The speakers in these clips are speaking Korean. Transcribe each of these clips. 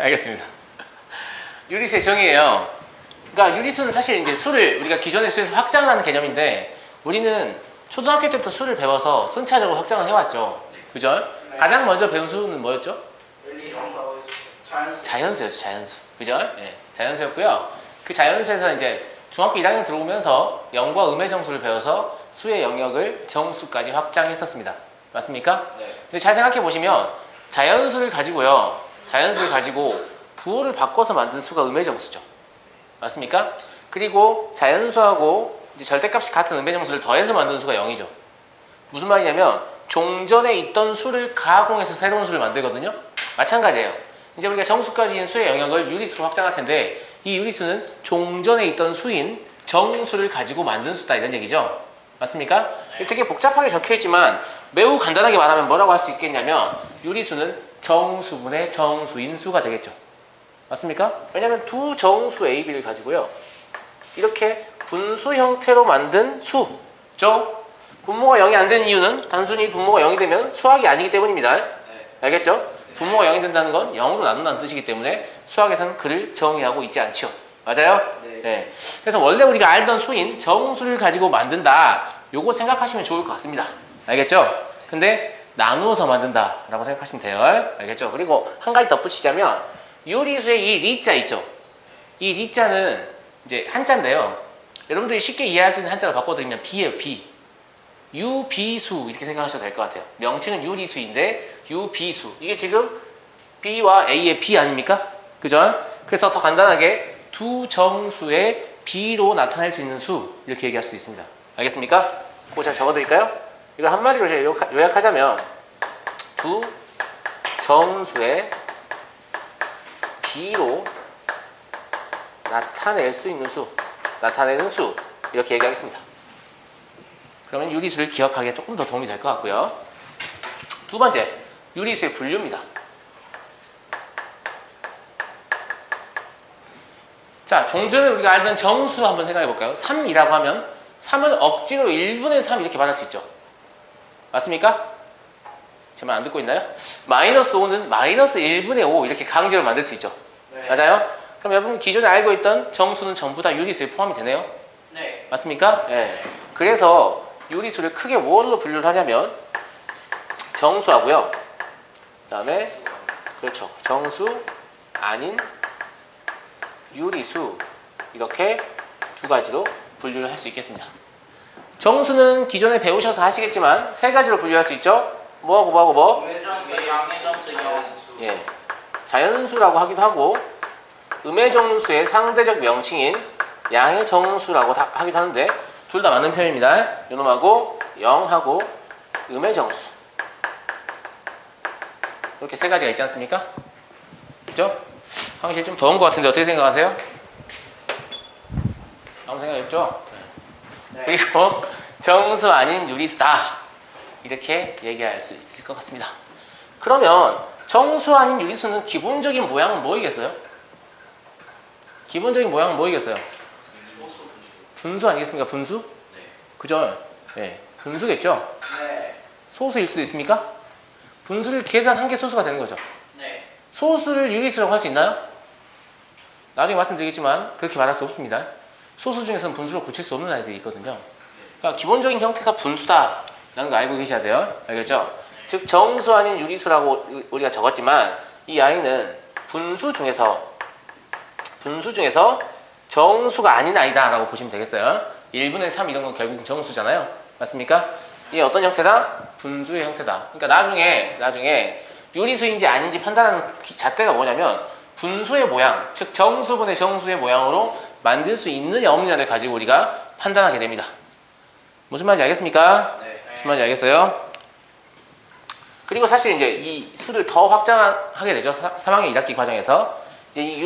알겠습니다. 유리수의 정의예요. 그러니까 유리수는 사실 이제 수를 우리가 기존의 수에서 확장을 하는 개념인데 우리는 초등학교 때부터 수를 배워서 순차적으로 확장을 해왔죠. 그죠? 네. 가장 먼저 배운 수는 뭐였죠? 자연수. 자연수. 그죠? 네, 자연수였고요. 그 자연수에서 이제 중학교 1학년 들어오면서 영과 음의 정수를 배워서 수의 영역을 정수까지 확장했었습니다. 맞습니까? 네. 근데 잘 생각해 보시면 자연수를 가지고요. 자연수를 가지고 부호를 바꿔서 만든 수가 음의 정수죠. 맞습니까? 그리고 자연수하고 이제 절대값이 같은 음의 정수를 더해서 만든 수가 0이죠. 무슨 말이냐면 종전에 있던 수를 가공해서 새로운 수를 만들거든요. 마찬가지예요. 이제 우리가 정수까지인 수의 영역을 유리수로 확장할 텐데 이 유리수는 종전에 있던 수인 정수를 가지고 만든 수다 이런 얘기죠. 맞습니까? 네. 되게 복잡하게 적혀있지만 매우 간단하게 말하면 뭐라고 할 수 있겠냐면 유리수는 정수분의 정수인 수가 되겠죠. 맞습니까? 왜냐하면 두 정수 A, B를 가지고요. 이렇게 분수 형태로 만든 수죠. 분모가 0이 안 되는 이유는 단순히 분모가 0이 되면 수학이 아니기 때문입니다. 네. 알겠죠? 분모가 0이 된다는 건 0으로 나눈다는 뜻이기 때문에 수학에서는 그를 정의하고 있지 않죠. 맞아요? 네. 네. 그래서 원래 우리가 알던 수인 정수를 가지고 만든다. 요거 생각하시면 좋을 것 같습니다. 알겠죠? 근데 나누어서 만든다 라고 생각하시면 돼요. 알겠죠? 그리고 한 가지 덧붙이자면 유리수의 이 리자 있죠? 이 리자는 이제 한자인데요. 여러분들이 쉽게 이해할 수 있는 한자로 바꿔드리면 B예요. B. 유비수 이렇게 생각하셔도 될 것 같아요. 명칭은 유리수인데 유비수. 이게 지금 B와 A의 B 아닙니까? 그죠? 그래서 더 간단하게 두 정수의 B로 나타낼 수 있는 수 이렇게 얘기할 수도 있습니다. 알겠습니까? 그거 제가 적어드릴까요? 이거 한마디로 제가 요약하자면 두 정수의 B로 나타낼 수 있는 수, 나타내는 수 이렇게 얘기하겠습니다. 그러면 유리수를 기억하기에 조금 더 도움이 될 것 같고요. 두 번째, 유리수의 분류입니다. 자, 종전에 우리가 알던 정수 한번 생각해 볼까요? 3이라고 하면 3을 억지로 1분의 3 이렇게 받을 수 있죠. 맞습니까? 제 말 안 듣고 있나요? 마이너스 5는 마이너스 1분의 5 이렇게 강제로 만들 수 있죠. 네. 맞아요? 그럼 여러분 기존에 알고 있던 정수는 전부 다 유리수에 포함이 되네요. 네. 맞습니까? 네. 그래서 유리수를 크게 뭘로 분류를 하냐면 정수하고요. 그 다음에 그렇죠. 정수 아닌 유리수 이렇게 두 가지로 분류를 할 수 있겠습니다. 정수는 기존에 배우셔서 하시겠지만 세 가지로 분류할 수 있죠. 뭐하고 뭐? 예, 자연수라고 하기도 하고 음의 정수의 상대적 명칭인 양의 정수라고 하기도 하는데 둘 다 맞는 표현입니다. 요놈하고 0하고 음의 정수 이렇게 세 가지가 있지 않습니까? 그죠? 황실 좀 더운 것 같은데 어떻게 생각하세요? 아무 생각 없죠? 네. 그리고 정수 아닌 유리수다 이렇게 얘기할 수 있을 것 같습니다. 그러면 정수 아닌 유리수는 기본적인 모양은 뭐이겠어요? 기본적인 모양은 뭐이겠어요? 분수 아니겠습니까? 분수? 네. 그죠? 네. 분수겠죠? 네. 소수일 수도 있습니까? 분수를 계산한 게 소수가 되는 거죠. 네. 소수를 유리수라고 할 수 있나요? 나중에 말씀드리겠지만 그렇게 말할 수 없습니다. 소수 중에서는 분수를 고칠 수 없는 아이들이 있거든요. 그러니까 기본적인 형태가 분수다 라는 거 알고 계셔야 돼요. 알겠죠? 즉 정수 아닌 유리수라고 우리가 적었지만 이 아이는 분수 중에서 정수가 아닌 아이다 라고 보시면 되겠어요. 1분의 3 이런 건 결국 정수잖아요. 맞습니까? 이게 어떤 형태다? 분수의 형태다. 그러니까 나중에 유리수인지 아닌지 판단하는 잣대가 뭐냐면 분수의 모양, 즉 정수분의 정수의 모양으로 만들 수 있느냐 없느냐를 가지고 우리가 판단하게 됩니다. 무슨 말인지 알겠습니까? 네. 무슨 말인지 알겠어요? 그리고 사실 이제 이 수를 더 확장하게 되죠. 3학년 1학기 과정에서 이제 이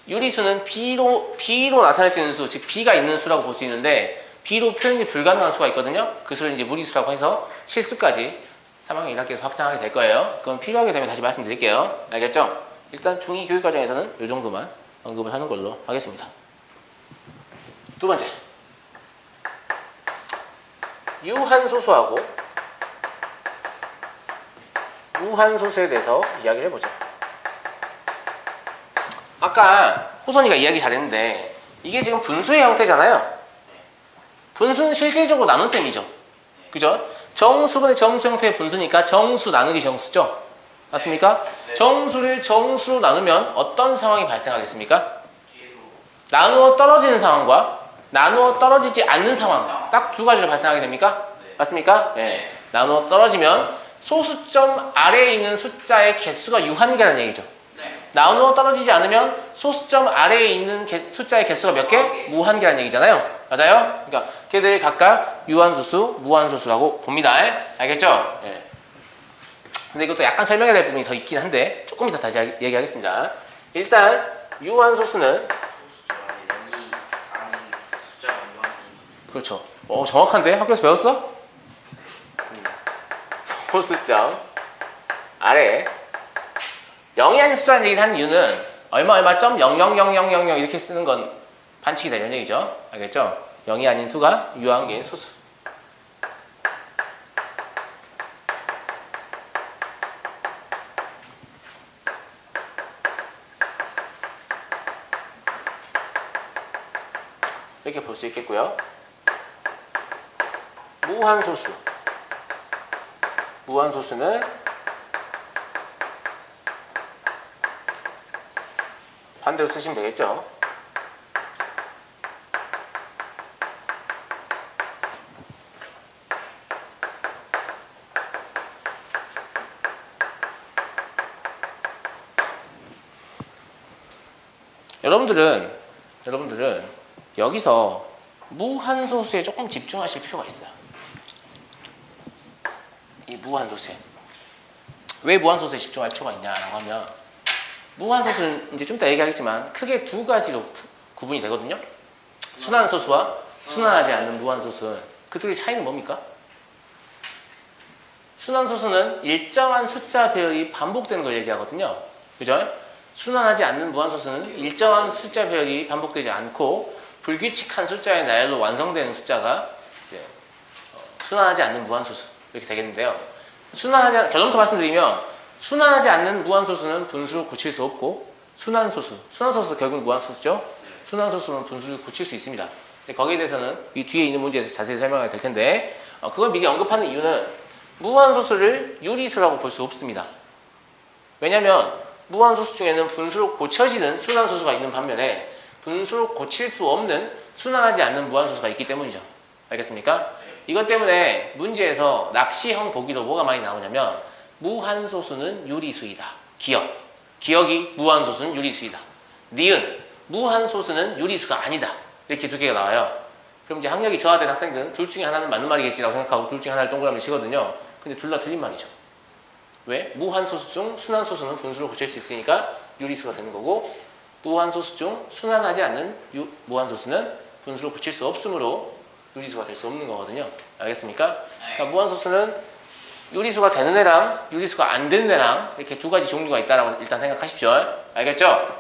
유리수는 B로 나타낼 수 있는 수, 즉 B가 있는 수라고 볼 수 있는데 B로 표현이 불가능한 수가 있거든요. 그 수를 이제 무리수라고 해서 실수까지 3학년 1학기에서 확장하게 될 거예요. 그건 필요하게 되면 다시 말씀드릴게요. 알겠죠? 일단 중2 교육과정에서는 이 정도만 언급을 하는 걸로 하겠습니다. 두 번째, 유한소수하고 무한소수에 대해서 이야기를 해보죠. 아까 호선이가 이야기 잘했는데 이게 지금 분수의 형태잖아요. 분수는 실질적으로 나눗셈이죠. 그죠? 정수분의 정수 형태의 분수니까 정수 나누기 정수죠. 맞습니까? 네. 정수를 정수로 나누면 어떤 상황이 발생하겠습니까? 나누어 떨어지는 상황과 나누어 떨어지지 않는 상황, 딱 두 가지로 발생하게 됩니까? 네. 맞습니까? 네. 나누어 떨어지면 소수점 아래에 있는 숫자의 개수가 유한계라는 얘기죠. 네. 나누어 떨어지지 않으면 소수점 아래에 있는 숫자의 개수가 몇 개? 무한계라는 얘기잖아요. 맞아요? 그러니까 걔들 각각 유한소수, 무한소수라고 봅니다. 알겠죠? 네. 근데 이것도 약간 설명해야 될 부분이 더 있긴 한데 조금 이따 다시 얘기하겠습니다. 일단 유한소수는 그렇죠. 정확한데? 학교에서 배웠어? 소수점 아래 0이 아닌 숫자를 얘기를 한 이유는 얼마 점 0000000 이렇게 쓰는 건 반칙이다 이런 얘기죠. 알겠죠? 0이 아닌 수가 유한계인 소수. 이렇게 볼 수 있겠고요. 무한소수. 무한소수는 반대로 쓰시면 되겠죠. 여러분들은 여기서 무한소수에 조금 집중하실 필요가 있어요. 이 무한소수에. 왜 무한소수에 집중할 필요가 있냐라고 하면 무한소수는 이제 좀 이따 얘기하겠지만 크게 두 가지로 구분이 되거든요. 순환소수와 순환하지 않는 무한소수. 그 둘의 차이는 뭡니까? 순환소수는 일정한 숫자 배열이 반복되는 걸 얘기하거든요. 그죠? 순환하지 않는 무한소수는 일정한 숫자 배열이 반복되지 않고 불규칙한 숫자의 나열로 완성되는 숫자가 이제 순환하지 않는 무한소수 이렇게 되겠는데요. 결론부터 말씀드리면 순환하지 않는 무한소수는 분수를 고칠 수 없고 순환소수 결국 무한소수죠. 순환소수는 분수를 고칠 수 있습니다. 거기에 대해서는 이 뒤에 있는 문제에서 자세히 설명하게 될 텐데 그걸 미리 언급하는 이유는 무한소수를 유리수라고 볼 수 없습니다. 왜냐하면 무한소수 중에는 분수로 고쳐지는 순환소수가 있는 반면에 분수로 고칠 수 없는 순환하지 않는 무한소수가 있기 때문이죠. 알겠습니까? 이것 때문에 문제에서 낚시형 보기도 뭐가 많이 나오냐면 무한소수는 유리수이다. 기억이 무한소수는 유리수이다. 니은 무한소수는 유리수가 아니다. 이렇게 두 개가 나와요. 그럼 이제 학력이 저하된 학생들은 둘 중에 하나는 맞는 말이겠지라고 생각하고 둘 중에 하나를 동그라미 치거든요. 근데 둘 다 틀린 말이죠. 왜? 무한소수 중 순환소수는 분수로 고칠 수 있으니까 유리수가 되는 거고 무한소수 중 순환하지 않는 무한소수는 분수로 고칠 수 없으므로 유리수가 될 수 없는 거거든요. 알겠습니까? 그러니까 무한소수는 유리수가 되는 애랑 유리수가 안 되는 애랑 이렇게 두 가지 종류가 있다라고 일단 생각하십시오. 알겠죠?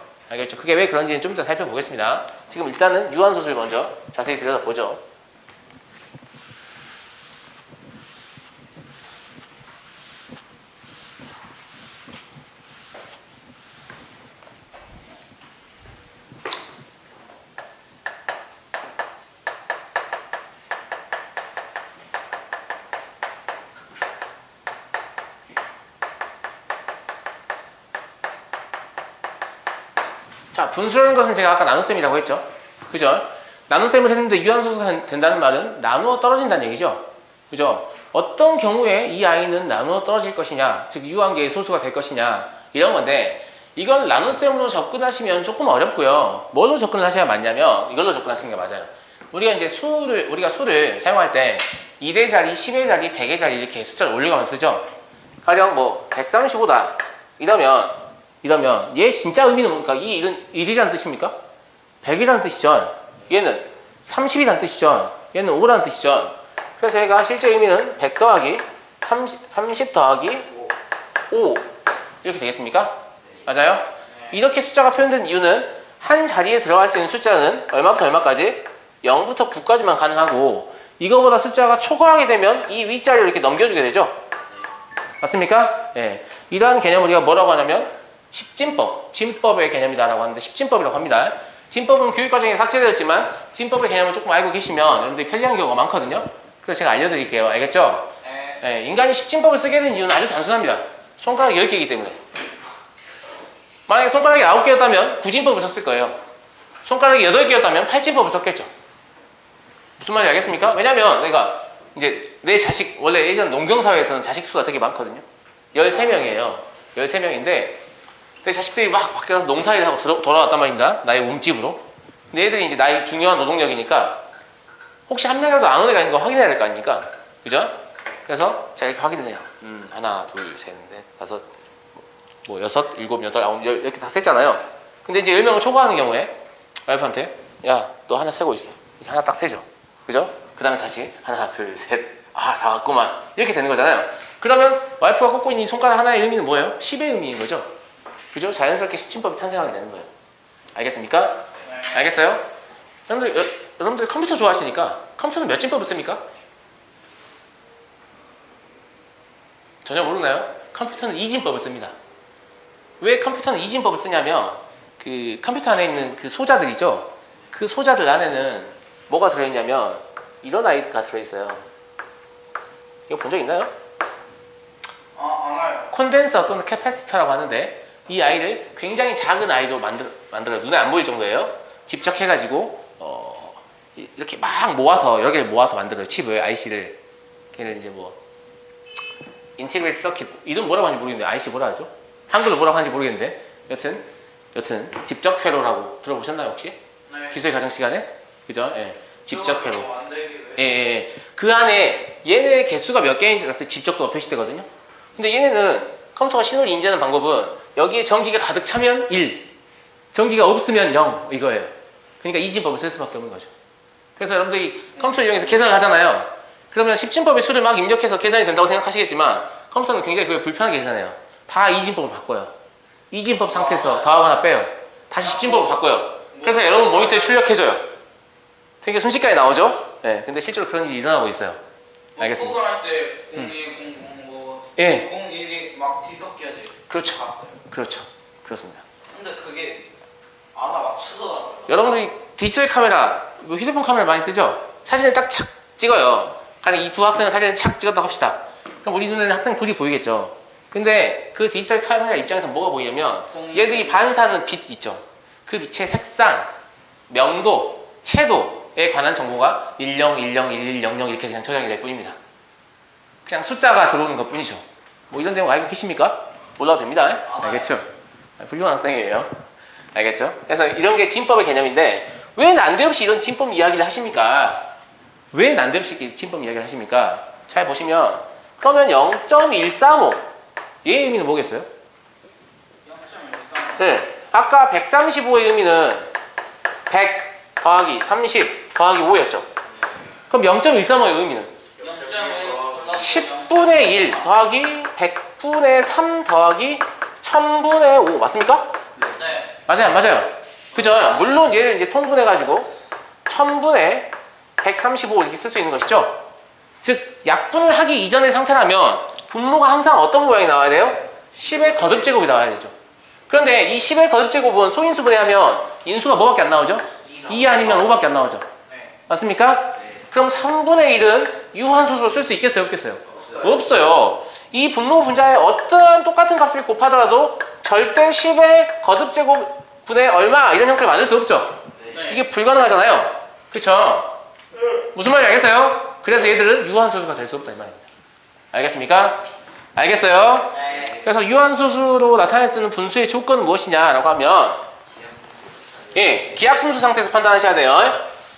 그게 왜 그런지는 좀 이따 살펴보겠습니다. 지금 일단은 유한소수를 먼저 자세히 들여다보죠. 자, 분수라는 것은 제가 아까 나눗셈이라고 했죠. 그죠? 나눗셈을 했는데 유한소수가 된다는 말은 나누어 떨어진다는 얘기죠. 그죠? 어떤 경우에 이 아이는 나누어 떨어질 것이냐, 즉 유한계의 소수가 될 것이냐 이런 건데 이걸 나눗셈으로 접근하시면 조금 어렵고요. 뭘로 접근을 하셔야 맞냐면 이걸로 접근하시는 게 맞아요. 우리가 수를 사용할 때 2의 자리, 10의 자리, 100의 자리 이렇게 숫자를 올려가면서 쓰죠. 가령 135다 이러면 얘 진짜 의미는 뭡니까? 이 일은 1이라는 뜻입니까? 100이라는 뜻이죠. 얘는 30이라는 뜻이죠. 얘는 5라는 뜻이죠. 그래서 얘가 실제 의미는 100 더하기 30 더하기 5 이렇게 되겠습니까? 맞아요? 이렇게 숫자가 표현된 이유는 한 자리에 들어갈 수 있는 숫자는 얼마부터 얼마까지? 0부터 9까지만 가능하고 이거보다 숫자가 초과하게 되면 이 윗자리를 이렇게 넘겨주게 되죠. 맞습니까? 예. 이러한 개념을 우리가 뭐라고 하냐면 십진법, 진법의 개념이다라고 하는데 십진법이라고 합니다. 진법은 교육과정에 삭제되었지만 진법의 개념을 조금 알고 계시면 여러분들이 편리한 경우가 많거든요. 그래서 제가 알려드릴게요. 알겠죠? 네, 인간이 십진법을 쓰게 된 이유는 아주 단순합니다. 손가락 10개이기 때문에. 만약에 손가락이 9개였다면 구진법을 썼을 거예요. 손가락이 8개였다면 팔진법을 썼겠죠. 무슨 말인지 알겠습니까? 왜냐면 내가 이제 내 자식, 원래 예전 농경사회에서는 자식 수가 되게 많거든요. 13명이에요. 13명인데 내 자식들이 막 밖에 가서 농사일을 하고 돌아왔단 말입니다. 나의 몸집으로. 근데 애들이 이제 나의 중요한 노동력이니까 혹시 한 명이라도 안 온 애가 있는 거 확인해야 될 거 아닙니까? 그죠? 그래서 제가 이렇게 확인을 해요. 하나, 둘, 셋, 넷, 다섯, 뭐 여섯, 일곱, 여덟, 아홉, 열 이렇게 다 셌잖아요. 근데 이제 10명을 초과하는 경우에 와이프한테 야, 너 하나 세고 있어. 이렇게 하나 딱 세죠. 그죠? 그 다음에 다시 하나, 둘, 셋, 아, 다 왔구만. 이렇게 되는 거잖아요. 그러면 와이프가 꽂고 있는 이 손가락 하나의 의미는 뭐예요? 10의 의미인 거죠. 그죠? 자연스럽게 십진법이 탄생하게 되는 거예요. 알겠습니까? 네. 알겠어요? 여러분들 컴퓨터 좋아하시니까 컴퓨터는 몇 진법을 씁니까? 전혀 모르나요? 컴퓨터는 이진법을 씁니다. 왜 컴퓨터는 이진법을 쓰냐면 그 컴퓨터 안에 있는 그 소자들이죠. 그 소자들 안에는 뭐가 들어있냐면 이런 아이가 들어있어요. 이거 본 적 있나요? 알아요. 콘덴서 또는 캐패시터라고 하는데 이 아이를 굉장히 작은 아이로 만들어요. 눈에 안 보일 정도예요. 직접 해가지고 이렇게 막 모아서 여러 개를 모아서 만들어요. 칩을, IC를. 걔는 이제 뭐 인티그레이트 서킷, 이름 뭐라고 하는지 모르겠는데 IC 뭐라 하죠? 한글로 뭐라고 하는지 모르겠는데 여튼 직접 회로라고 들어보셨나요 혹시? 네. 기술 과정 시간에? 그죠? 예. 직접 회로. 예. 그 안에 얘네 개수가 몇 개인지 직접도 표시되거든요. 근데 얘네는 컴퓨터가 신호를 인지하는 방법은 여기에 전기가 가득 차면 1, 전기가 없으면 0 이거예요. 그러니까 이진법을 쓸 수밖에 없는 거죠. 그래서 여러분들이 컴퓨터를 이용해서 계산을 하잖아요. 그러면 십진법의 수를 막 입력해서 계산이 된다고 생각하시겠지만 컴퓨터는 굉장히 그걸 불편하게 계산해요. 다 이진법을 바꿔요. 이진법 상태에서 더하거나 빼요. 다시 십진법을 바꿔요. 그래서 여러분 모니터에 출력해줘요. 되게 순식간에 나오죠? 네, 근데 실제로 그런 일이 일어나고 있어요. 알겠습니다. 프로그램 때 02, 00, 뭐 예. 01이 막 뒤섞여야 돼요. 그렇죠. 봤어요. 그렇죠. 그렇습니다. 근데 그게 하나 맞추더라고요. 여러분들이 디지털 카메라, 휴대폰 카메라 많이 쓰죠? 사진을 딱 착 찍어요. 만약 이 두 학생은 사진을 착 찍었다고 합시다. 그럼 우리 눈에는 학생 둘이 보이겠죠? 근데 그 디지털 카메라 입장에서 뭐가 보이냐면 얘들이 반사하는 빛 있죠? 그 빛의 색상, 명도, 채도에 관한 정보가 10, 10, 11, 00 이렇게 그냥 저장이 될 뿐입니다. 그냥 숫자가 들어오는 것 뿐이죠. 뭐 이런 내용 알고 계십니까? 몰라도 됩니다. 알겠죠? 훌륭한 학생이에요. 알겠죠? 그래서 이런 게 진법의 개념인데 왜 난데없이 이런 진법 이야기를 하십니까? 왜 난데없이 진법 이야기를 하십니까? 잘 보시면 그러면 0.135 얘의 의미는 뭐겠어요? 0.13. 네. 아까 135의 의미는 100 더하기 30 더하기 5였죠. 그럼 0.135의 의미는 10분의 1 더하기 100분의 3 더하기 1000분의 5 맞습니까? 네. 맞아요. 그죠? 물론 얘를 이제 통분해가지고 1000분의 135 이렇게 쓸 수 있는 것이죠. 즉 약분을 하기 이전의 상태라면 분모가 항상 어떤 모양이 나와야 돼요? 10의 거듭제곱이 나와야 되죠. 그런데 이 10의 거듭제곱은 소인수분해하면 인수가 뭐밖에 안 나오죠? 2 아니면 5밖에 안 나오죠. 네. 맞습니까? 그럼 3분의 1은 유한소수로 쓸 수 있겠어요? 없겠어요? 없어요. 이 분모 분자에 어떠한 똑같은 값을 곱하더라도 절대 10의 거듭제곱분의 얼마 이런 형태를 만들 수 없죠. 네. 이게 불가능하잖아요. 그쵸? 무슨 말인지 알겠어요? 그래서 얘들은 유한소수가 될 수 없다 이 말입니다. 알겠습니까? 알겠어요? 네. 그래서 유한소수로 나타낼 수 있는 분수의 조건은 무엇이냐라고 하면 예, 기하분수 상태에서 판단하셔야 돼요.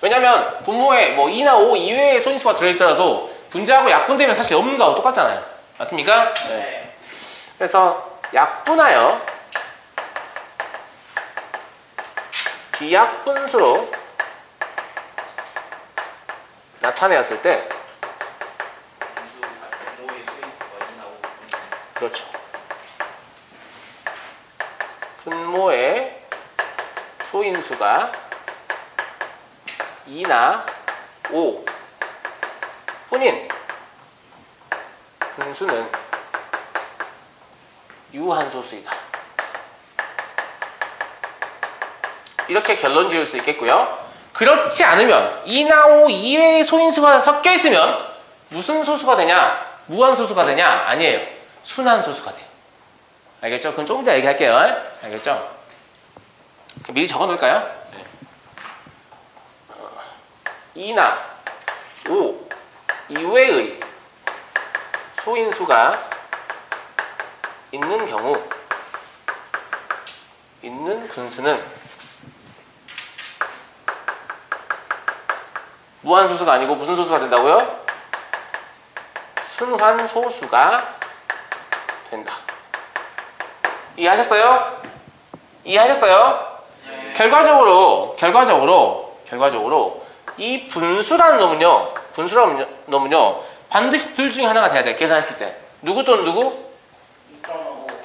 왜냐면 분모에 뭐 2나 5 이외의 소인수가 들어있더라도 분자하고 약분되면 사실 없는 거하고 똑같잖아요. 맞습니까? 네. 그래서 약분하여 기약분수로 나타내었을 때 그렇죠. 분모의 소인수가 2나 5 뿐인 분수는 유한소수이다. 이렇게 결론 지을 수 있겠고요. 그렇지 않으면 2나 5 이외의 소인수가 섞여 있으면 무슨 소수가 되냐? 무한소수가 되냐? 아니에요. 순환소수가 돼요. 알겠죠? 그건 조금 더 얘기할게요. 알겠죠? 미리 적어 놓을까요? 2나 5 이외의 소인수가 있는 경우 있는 분수는 무한소수가 아니고 무슨 소수가 된다고요? 순환소수가 된다. 이해하셨어요? 이해하셨어요? 네. 결과적으로 이 분수라는 놈은요 반드시 둘 중에 하나가 돼야 돼. 계산했을 때 누구 또는 누구?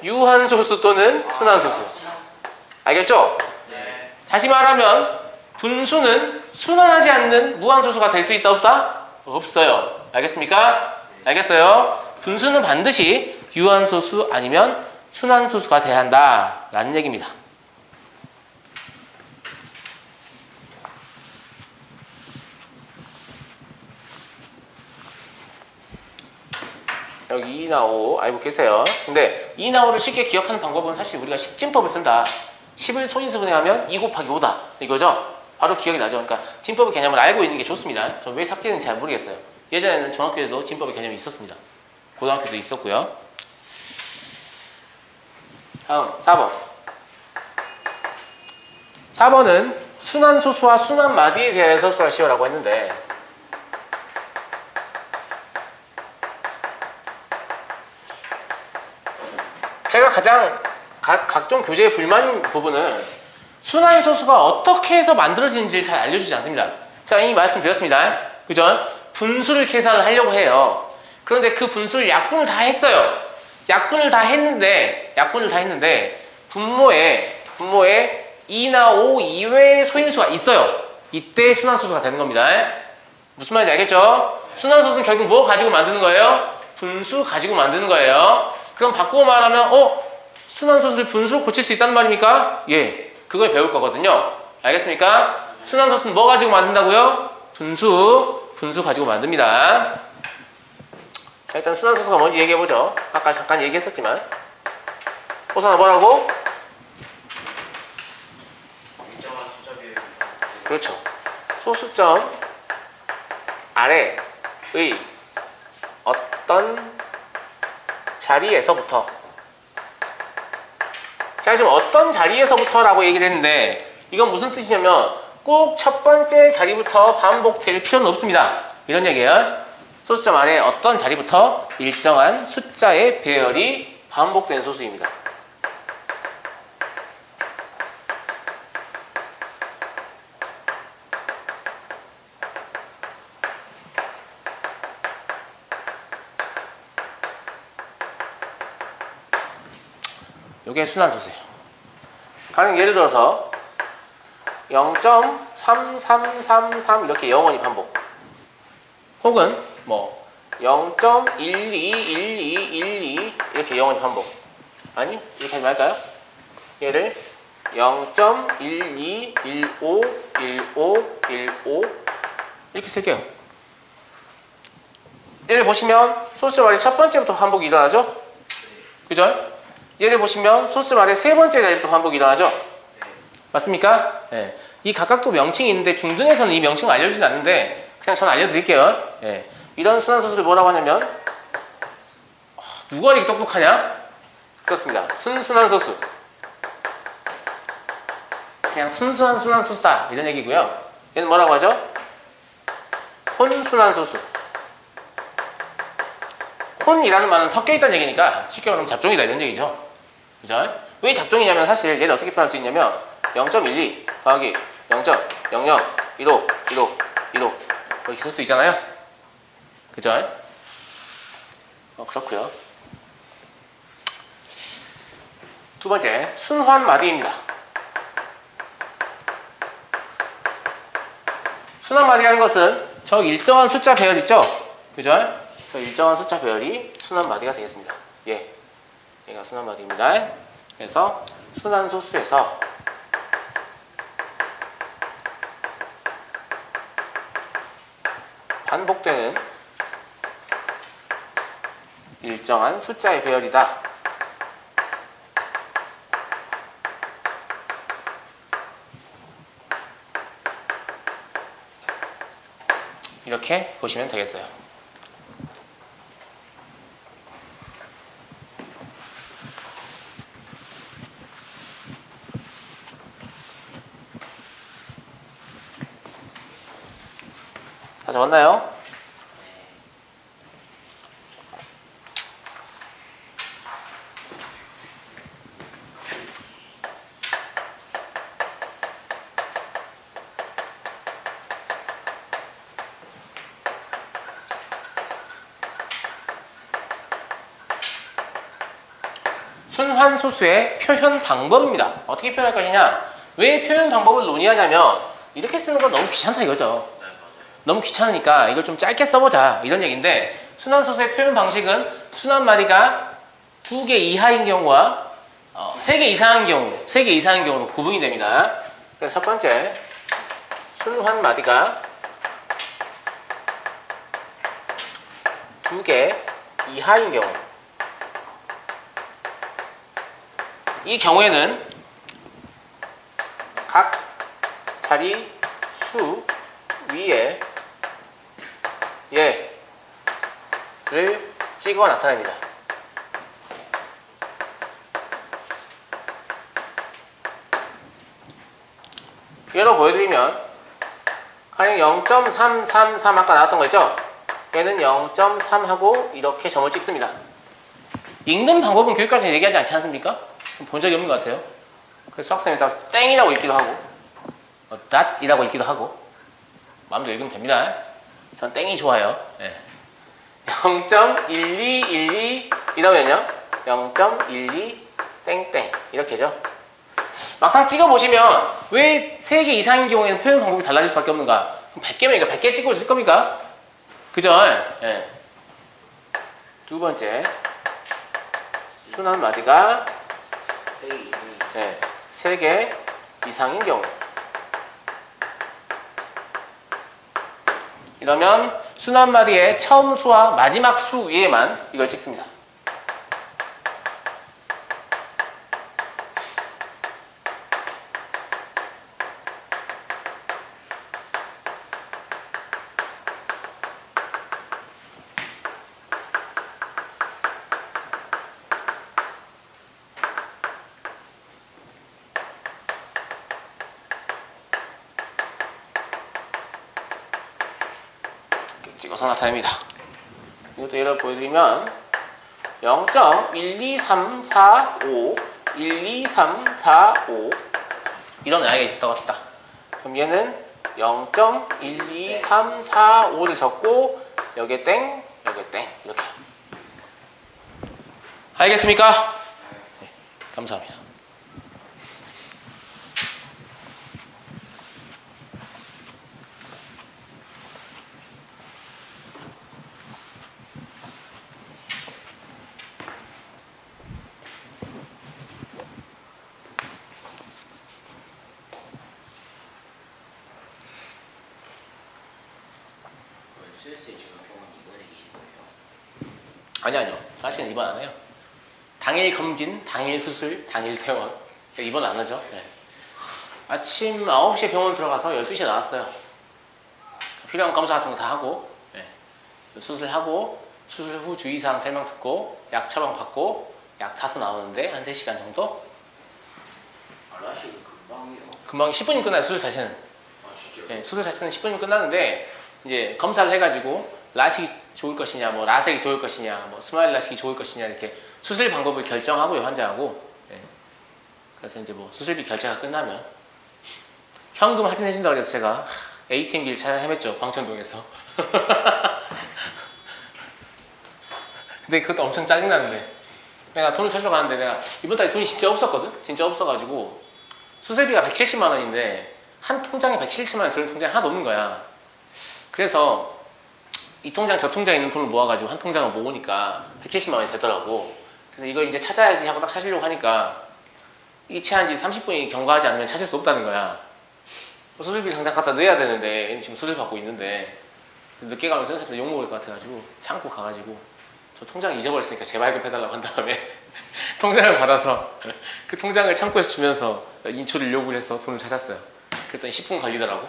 유한소수 또는 순환소수. 알겠죠? 네. 다시 말하면 분수는 순환하지 않는 무한소수가 될 수 있다 없다? 없어요. 알겠습니까? 알겠어요? 분수는 반드시 유한소수 아니면 순환소수가 돼야 한다 라는 얘기입니다. 여기 2나 5 알고 계세요. 근데 2나 5를 쉽게 기억하는 방법은 사실 우리가 10진법을 쓴다. 10을 소인수분해 하면 2 곱하기 5다. 이거죠? 바로 기억이 나죠. 그러니까 진법의 개념을 알고 있는 게 좋습니다. 저 왜 삭제는지 잘 모르겠어요. 예전에는 중학교에도 진법의 개념이 있었습니다. 고등학교도 있었고요. 다음 4번. 4번은 순환소수와 순환마디에 대해서 수하시오라고 했는데 제가 가장 각종 교재에 불만인 부분은 순환소수가 어떻게 해서 만들어지는지 잘 알려주지 않습니다. 자, 이미 말씀드렸습니다. 그죠? 분수를 계산을 하려고 해요. 그런데 그 분수를 약분을 다 했어요. 약분을 다 했는데 분모에 2나 5 이외의 소인수가 있어요. 이때 순환소수가 되는 겁니다. 무슨 말인지 알겠죠? 순환소수는 결국 뭐 가지고 만드는 거예요? 분수 가지고 만드는 거예요. 그럼 바꾸고 말하면 순환소수를 분수로 고칠 수 있다는 말입니까? 예, 그걸 배울 거거든요. 알겠습니까? 순환소수는 뭐 가지고 만든다고요? 분수 가지고 만듭니다. 자, 일단 순환소수가 뭔지 얘기해보죠. 아까 잠깐 얘기했었지만 호선아 뭐라고? 일정한 숫자 비율. 그렇죠. 소수점 아래의 어떤 자리에서부터 제가 지금 어떤 자리에서부터 라고 얘기를 했는데 이건 무슨 뜻이냐면 꼭 첫 번째 자리부터 반복될 필요는 없습니다. 이런 얘기예요. 소수점 아래 어떤 자리부터 일정한 숫자의 배열이 반복된 소수입니다. 이게 순환소수예요. 가령 예를 들어서 0.3333 이렇게 영원히 반복 혹은 뭐 0.121212 이렇게 영원히 반복 아니 이렇게 하지 말까요? 얘를 0.12151515 이렇게 쓸게요. 얘를 보시면 소수점 아래 첫 번째부터 반복이 일어나죠? 그죠? 얘를 보시면 소수점 아래 세 번째 자리부터 반복이 일어나죠? 맞습니까? 예. 이 각각도 명칭이 있는데 중등에서는 이 명칭을 알려주진 않는데 그냥 저는 알려드릴게요. 예. 이런 순환소수를 뭐라고 하냐면 누가 이렇게 똑똑하냐? 그렇습니다. 순순환소수. 그냥 순수한 순환소수다 이런 얘기고요. 얘는 뭐라고 하죠? 혼순환소수. 혼이라는 말은 섞여 있다는 얘기니까 쉽게 말하면 잡종이다 이런 얘기죠. 그죠? 왜 잡종이냐면 사실 얘를 어떻게 표현할 수 있냐면 0.12 더하기 0.0015 이렇게 쓸 수 있잖아요. 그죠? 그렇고요. 두 번째 순환마디입니다. 순환마디라는 것은 저 일정한 숫자 배열 있죠? 그죠? 저 일정한 숫자 배열이 순환마디가 되겠습니다. 예, 얘가 순환마디입니다. 그래서 순환소수에서 반복되는 일정한 숫자의 배열이다. 이렇게 보시면 되겠어요. 다 적었나요? 순환소수의 표현 방법입니다. 어떻게 표현할 것이냐? 왜 표현 방법을 논의하냐면 이렇게 쓰는 건 너무 귀찮다 이거죠. 네, 맞아요. 너무 귀찮으니까 이걸 좀 짧게 써보자 이런 얘기인데, 순환소수의 표현 방식은 순환마디가 2개 이하인 경우와 3개 이상인 경우로 구분이 됩니다. 그래서 첫 번째, 순환마디가 2개 이하인 경우, 이 경우에는 각 자리 수 위에 얘를 찍어 나타냅니다. 예로 보여드리면 가령 0.333 아까 나왔던 거 있죠? 얘는 0.3하고 이렇게 점을 찍습니다. 읽는 방법은 교육과정에 얘기하지 않지 않습니까? 좀 본 적이 없는 것 같아요. 그래서 수학생에 따라서 땡이라고 읽기도 하고 닷이라고 읽기도 하고 마음대로 읽으면 됩니다. 전 땡이 좋아요. 네. 0.1212 이러면요 0.12 땡땡 이렇게죠. 막상 찍어보시면 왜 3개 이상인 경우에는 표현 방법이 달라질 수밖에 없는가? 그럼 100개면 이거 100개 찍고 있을 겁니까? 그죠? 네. 두 번째, 순환마디가 3개 이상인 경우, 이러면 순환마디의 처음 수와 마지막 수 위에만 이걸 찍습니다. 찍어서 나타냅니다. 이것도 예를 보여드리면 0.12345 12345 이런 아이가 있었다고 합시다. 그럼 얘는 0.12345를 적고 여기에 땡, 여기에 땡 이렇게. 알겠습니까? 네, 감사합니다. 수혜쌤 지금 병원 입원해 계신 거예요? 아니요. 사실은 입원 안 해요. 당일 검진, 당일 수술, 당일 퇴원. 입원 안 하죠. 네. 아침 9시에 병원 들어가서 12시에 나왔어요. 필요한 검사 같은 거 다 하고, 네. 수술하고, 수술 후 주의사항 설명 듣고, 약 처방 받고, 약 타서 나오는데 한 3시간 정도? 라식이 금방이요. 금방 10분이면 끝나요, 수술 자체는. 아 진짜요? 네, 수술 자체는 10분이면 끝나는데, 이제 검사를 해가지고, 라식이 좋을 것이냐, 뭐 라섹이 좋을 것이냐, 뭐 스마일 라식이 좋을 것이냐, 이렇게 수술 방법을 결정하고요, 환자하고. 네. 그래서 이제 뭐 수술비 결제가 끝나면 현금 할인해준다고 그래서 제가 ATM기를 찾아 헤맸죠, 광천동에서. 근데 그것도 엄청 짜증나는데, 내가 돈을 찾으러 가는데 내가 이번 달에 돈이 진짜 없었거든? 진짜 없어가지고 수술비가 170만 원인데 한 통장에 170만 원 들어있는 통장이 하나도 없는 거야. 그래서 이 통장 저 통장에 있는 돈을 모아가지고 한 통장을 모으니까 170만 원이 되더라고. 그래서 이걸 이제 찾아야지 하고 딱 찾으려고 하니까 이체한 지 30분이 경과하지 않으면 찾을 수 없다는 거야. 수술비 당장 갖다 넣어야 되는데 얘는 지금 수술 받고 있는데 늦게 가면 선생님한테 욕먹을 것 같아가지고 창고 가가지고 저 통장 잊어버렸으니까 재발급해달라고 한 다음에 통장을 받아서 그 통장을 창고에서 주면서 인출을 요구를 해서 돈을 찾았어요. 그랬더니 10분 걸리더라고.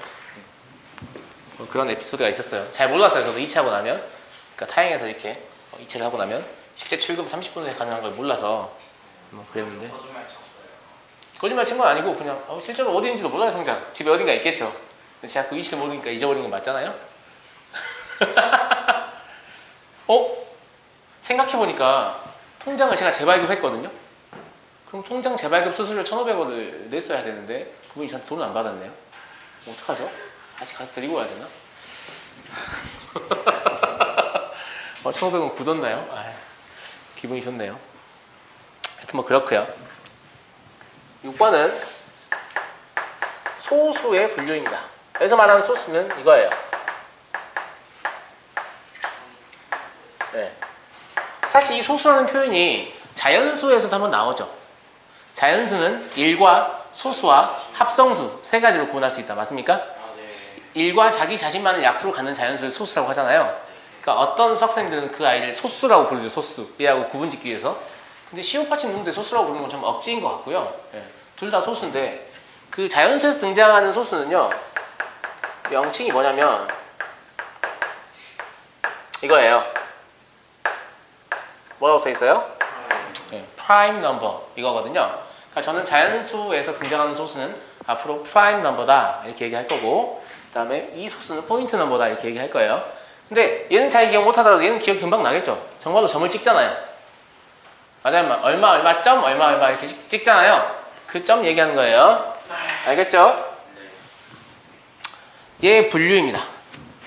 뭐 그런 에피소드가 있었어요. 잘 몰랐어요. 저도 이체하고 나면. 그러니까 타행에서 이렇게 이체를 하고 나면 실제 출금 30분 후에 가능한 걸 몰라서 뭐 그랬는데. 거짓말 친 건 아니고 그냥 실제로 어디 있는지도 몰라요. 통장. 집에 어딘가 있겠죠. 근데 제가 그 위치를 모르니까 잊어버린 건 맞잖아요. 생각해보니까 통장을 제가 재발급했거든요. 그럼 통장 재발급 수수료 1,500원을 냈어야 되는데 그분이 저한테 돈을 안 받았네요. 어떡하죠? 다시 가서 드리고 와야 되나? 1,500원 굳었나요? 기분이 좋네요. 하여튼 뭐 그렇고요. 6번은 소수의 분류입니다. 여기서 말하는 소수는 이거예요. 네. 사실 이 소수라는 표현이 자연수에서도 한번 나오죠. 자연수는 일과 소수와 합성수 세 가지로 구분할 수 있다. 맞습니까? 일과 자기 자신만을 약수로 갖는 자연수를 소수라고 하잖아요. 그러니까 어떤 수학생들은 그 아이를 소수라고 부르죠. 소수. 얘하고 구분 짓기 위해서. 근데 시옷받침 누는데 소수라고 부르는 건 좀 억지인 것 같고요. 둘 다 소수인데 그 자연수에서 등장하는 소수는요. 명칭이 뭐냐면 이거예요. 뭐라고 써 있어요? prime number 이거거든요. 그러니까 저는 자연수에서 등장하는 소수는 앞으로 prime number다 이렇게 얘기할 거고, 그 다음에 이 소수는 포인트 넘버다 이렇게 얘기할 거예요. 근데 얘는 잘 기억 못하더라도 얘는 기억 금방 나겠죠. 정말로 점을 찍잖아요. 맞아요. 얼마 점 얼마 이렇게 찍잖아요. 그 점 얘기하는 거예요. 알겠죠? 얘 분류입니다.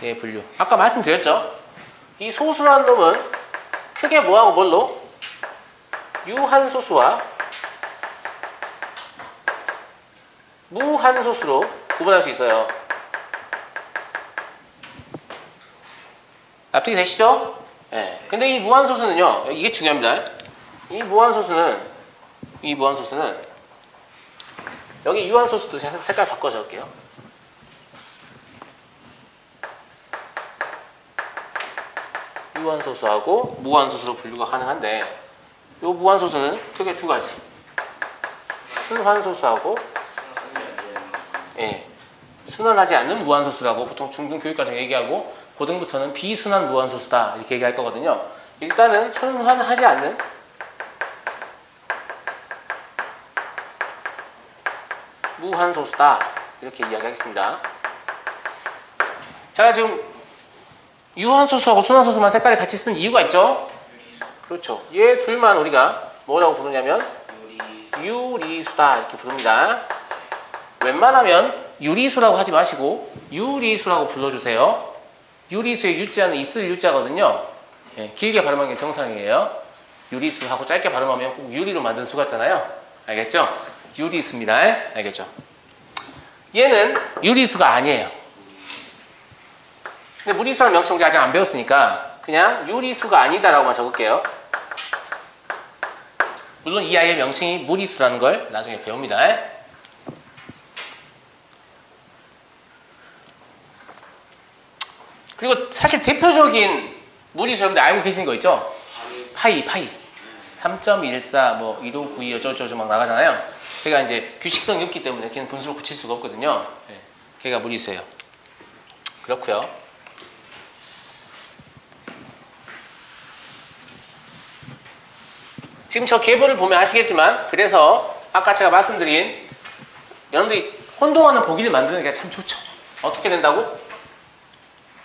얘 분류. 아까 말씀드렸죠. 이 소수라는 놈은 크게 뭐하고 뭘로? 유한소수와 무한소수로 구분할 수 있어요. 납득이 되시죠? 네. 근데 이 무한소수는요, 이게 중요합니다. 이 무한소수는 여기 유한소수도 제가 색깔 바꿔 적을게요. 유한소수하고 무한소수로 분류가 가능한데, 이 무한소수는 크게 두 가지. 순환소수하고 순환하지 않는 무한소수라고 보통 중등교육과정 얘기하고, 고등부터는 비순환 무한소수다 이렇게 얘기할 거거든요. 일단은 순환하지 않는 무한소수다 이렇게 이야기하겠습니다. 제가 지금 유한소수하고 순환소수만 색깔이 같이 쓴 이유가 있죠? 그렇죠. 얘 둘만 우리가 뭐라고 부르냐면 유리수다 이렇게 부릅니다. 웬만하면 유리수라고 하지 마시고 유리수라고 불러주세요. 유리수의 유자는 있을 유자거든요. 길게 발음하는 게 정상이에요. 유리수하고 짧게 발음하면 꼭 유리로 만든 수 같잖아요. 알겠죠? 유리수입니다. 알겠죠? 얘는 유리수가 아니에요. 근데 무리수라는 명칭 우리 아직 안 배웠으니까 그냥 유리수가 아니다라고만 적을게요. 물론 이 아이의 명칭이 무리수라는 걸 나중에 배웁니다. 그리고 사실 대표적인 무리수 여러분들 알고 계신 거 있죠? 파이 3.14 뭐 2592 어쩌고저쩌고 막 나가잖아요. 걔가 이제 규칙성이 없기 때문에 걔는 분수로 고칠 수가 없거든요. 걔가 무리수예요. 그렇고요. 지금 저 계보를 보면 아시겠지만, 그래서 아까 제가 말씀드린 여러분들이 혼동하는 보기를 만드는 게 참 좋죠. 어떻게 된다고?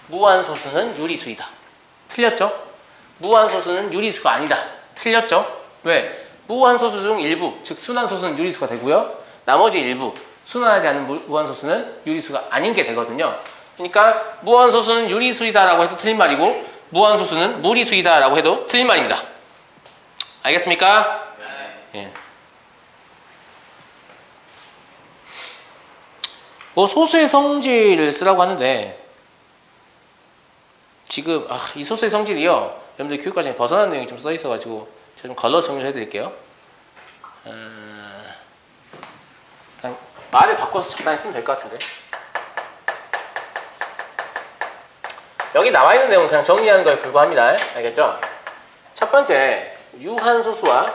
무한소수는 유리수이다. 틀렸죠? 무한소수는 유리수가 아니다. 틀렸죠? 왜? 무한소수 중 일부, 즉 순환소수는 유리수가 되고요. 나머지 일부, 순환하지 않는 무한소수는 유리수가 아닌 게 되거든요. 그러니까 무한소수는 유리수이다라고 해도 틀린 말이고, 무한소수는 무리수이다라고 해도 틀린 말입니다. 알겠습니까? 예. 뭐 소수의 성질을 쓰라고 하는데, 지금 이 소수의 성질이요, 여러분들 교육과정에 벗어난 내용이 좀 써 있어가지고 제가 좀 걸러서 정리해 드릴게요. 그냥 말을 바꿔서 적당히 쓰면 될 것 같은데, 여기 나와 있는 내용은 그냥 정리하는 거에 불과합니다. 알겠죠? 첫 번째, 유한소수와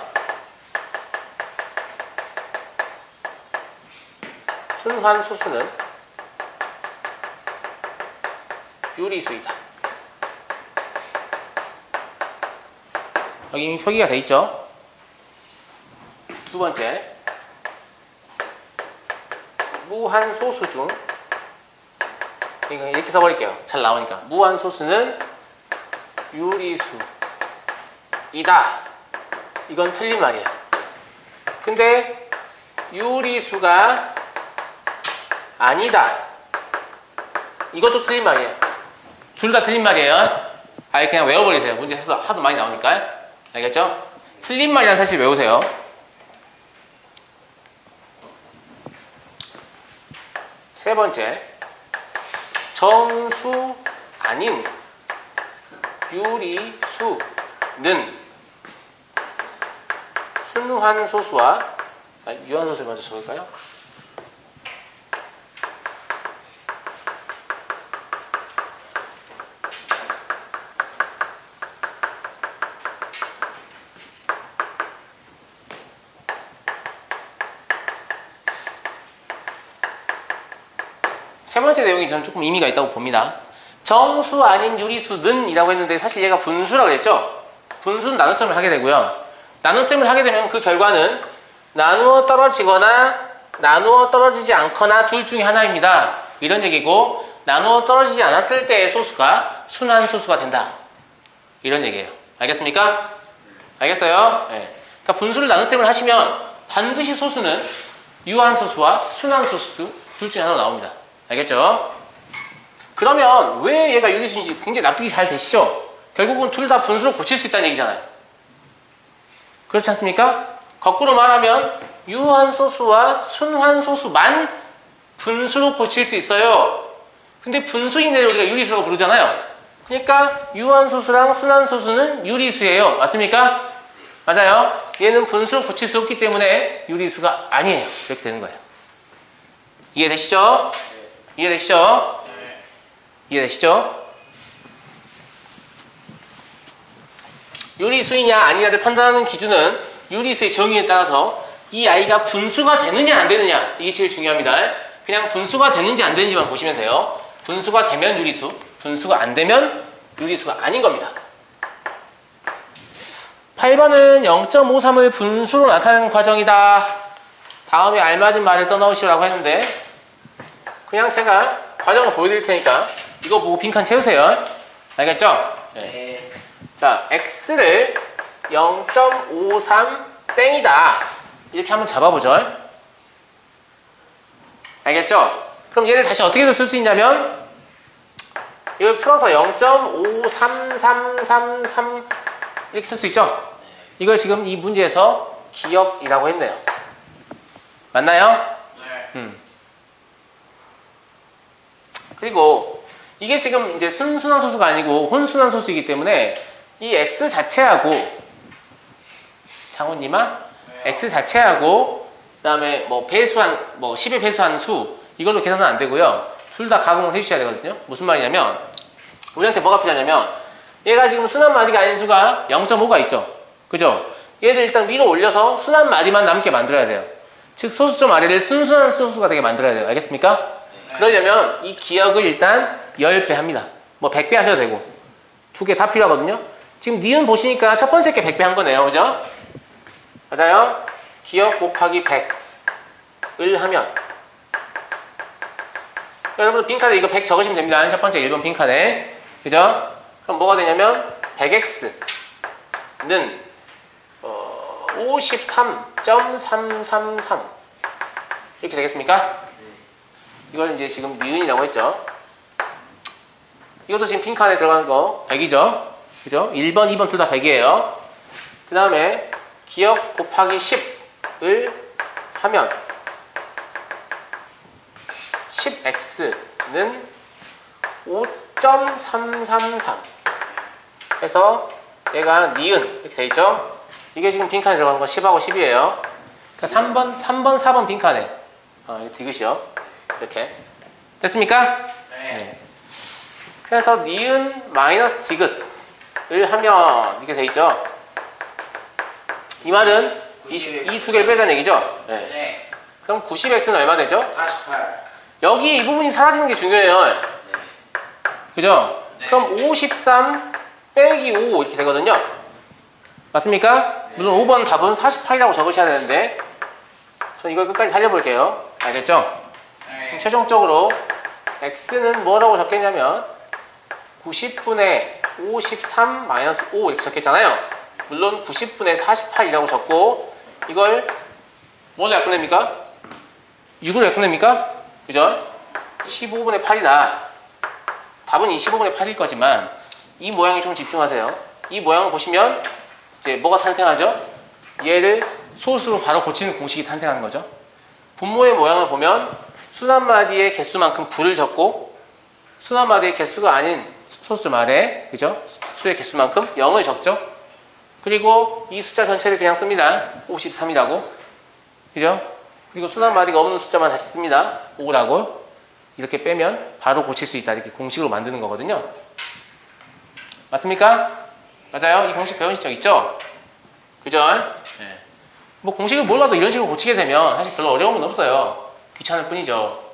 순환소수는 유리수이다. 여기 이미 표기가 돼 있죠? 두 번째, 무한소수 중, 이렇게 써버릴게요. 잘 나오니까. 무한소수는 유리수이다. 이건 틀린 말이에요. 근데 유리수가 아니다. 이것도 틀린 말이에요. 둘 다 틀린 말이에요. 아예 그냥 외워버리세요. 문제에서 하도 많이 나오니까. 알겠죠? 틀린 말이란 사실 외우세요. 세 번째, 정수 아닌 유리수는 순환소수와 유한소수를 먼저 적을까요? 세 번째 내용이 저는 조금 의미가 있다고 봅니다. 정수 아닌 유리수는 이라고 했는데 사실 얘가 분수라고 그랬죠? 분수는 나눗셈을 하게 되고요. 나눗셈을 하게 되면 그 결과는 나누어 떨어지거나 나누어 떨어지지 않거나 둘 중에 하나입니다. 이런 얘기고, 나누어 떨어지지 않았을 때의 소수가 순환소수가 된다. 이런 얘기예요. 알겠습니까? 알겠어요? 네. 그러니까 분수를 나눗셈을 하시면 반드시 소수는 유한소수와 순환소수 둘 중에 하나 나옵니다. 알겠죠? 그러면 왜 얘가 유리수인지 굉장히 납득이 잘 되시죠? 결국은 둘 다 분수로 고칠 수 있다는 얘기잖아요. 그렇지 않습니까? 거꾸로 말하면 유한소수와 순환소수만 분수로 고칠 수 있어요. 근데 분수인데 우리가 유리수라고 부르잖아요. 그러니까 유한소수랑 순환소수는 유리수예요. 맞습니까? 맞아요. 얘는 분수로 고칠 수 없기 때문에 유리수가 아니에요. 이렇게 되는 거예요. 이해되시죠? 이해되시죠? 이해되시죠? 유리수이냐 아니냐를 판단하는 기준은 유리수의 정의에 따라서 이 아이가 분수가 되느냐 안 되느냐, 이게 제일 중요합니다. 그냥 분수가 되는지 안 되는지만 보시면 돼요. 분수가 되면 유리수, 분수가 안 되면 유리수가 아닌 겁니다. 8번은 0.53을 분수로 나타내는 과정이다. 다음에 알맞은 말을 써넣으시라고 했는데 그냥 제가 과정을 보여드릴 테니까 이거 보고 빈칸 채우세요. 알겠죠? 네. 자, x를 0.53 땡이다. 이렇게 한번 잡아보죠. 알겠죠? 그럼 얘를 다시 어떻게 쓸 수 있냐면 이걸 풀어서 0.53333 이렇게 쓸 수 있죠? 이걸 지금 이 문제에서 기억이라고 했네요. 맞나요? 네. 그리고 이게 지금 이제 순환 소수가 아니고 혼순환 소수이기 때문에 이 x 자체하고 장훈님아 x 자체하고 그다음에 뭐 배수한 뭐 10의 배수한 수 이걸로 계산은 안 되고요. 둘 다 가공을 해주셔야 되거든요. 무슨 말이냐면 우리한테 뭐가 필요하냐면 얘가 지금 순환 마디가 아닌 수가 0.5가 있죠. 그죠? 얘를 일단 위로 올려서 순환 마디만 남게 만들어야 돼요. 즉 소수점 아래를 순순한 소수가 되게 만들어야 돼요. 알겠습니까? 그러려면 이 기억을 일단 10배 합니다. 뭐 100배 하셔도 되고 두 개 다 필요하거든요. 지금 니은 보시니까 첫 번째 게 100배 한 거네요. 그죠? 맞아요? 기억 곱하기 100을 하면 여러분 빈칸에 이거 100 적으시면 됩니다. 첫 번째 1번 빈칸에. 그죠? 그럼 뭐가 되냐면 100x는 53.333 이렇게 되겠습니까? 이걸 이제 지금 니은이라고 했죠. 이것도 지금 빈칸에 들어가는 거 100이죠. 그죠? 1번, 2번 둘 다 100이에요. 그 다음에 기억 곱하기 10을 하면 10x는 5.333 해서 얘가 니은 이렇게 되어있죠. 이게 지금 빈칸에 들어가는 거 10하고 10이에요. 그러니까 3번, 4번 빈칸에 이거 디귿이요. 이렇게 됐습니까? 네. 그래서 니은 마이너스 디귿을 하면 이렇게 돼 있죠. 이 말은 이 두 개를 빼자는 얘기죠. 네. 네. 그럼 90x는 얼마 되죠? 48. 여기 이 부분이 사라지는 게 중요해요. 네. 그죠? 네. 그럼 53 빼기 5 이렇게 되거든요. 맞습니까? 네. 물론 5번 답은 48이라고 적으셔야 되는데 전 이걸 끝까지 살려볼게요. 알겠죠? 네. 그럼 최종적으로 x는 뭐라고 적겠냐면 90분의 53 마이너스 5 이렇게 적겠잖아요. 물론 90분의 48이라고 적고 이걸 뭐로 약분됩니까? 6으로 약분됩니까? 그죠? 15분의 8이다. 답은 이 15분의 8일 거지만 이 모양에 좀 집중하세요. 이 모양을 보시면 이제 뭐가 탄생하죠? 얘를 소수로 바로 고치는 공식이 탄생하는 거죠. 분모의 모양을 보면 순한마디의 개수만큼 9를 적고 순한마디의 개수가 아닌 소수 말에 그죠? 수의 개수만큼 0을 적죠. 그리고 이 숫자 전체를 그냥 씁니다. 53이라고. 그죠? 그리고 순한마디가 없는 숫자만 다시 씁니다. 5라고. 이렇게 빼면 바로 고칠 수 있다. 이렇게 공식으로 만드는 거거든요. 맞습니까? 맞아요. 이 공식 배우신 적 있죠? 그죠? 네. 뭐 공식을 몰라도 이런 식으로 고치게 되면 사실 별로 어려움은 없어요. 귀찮을 뿐이죠.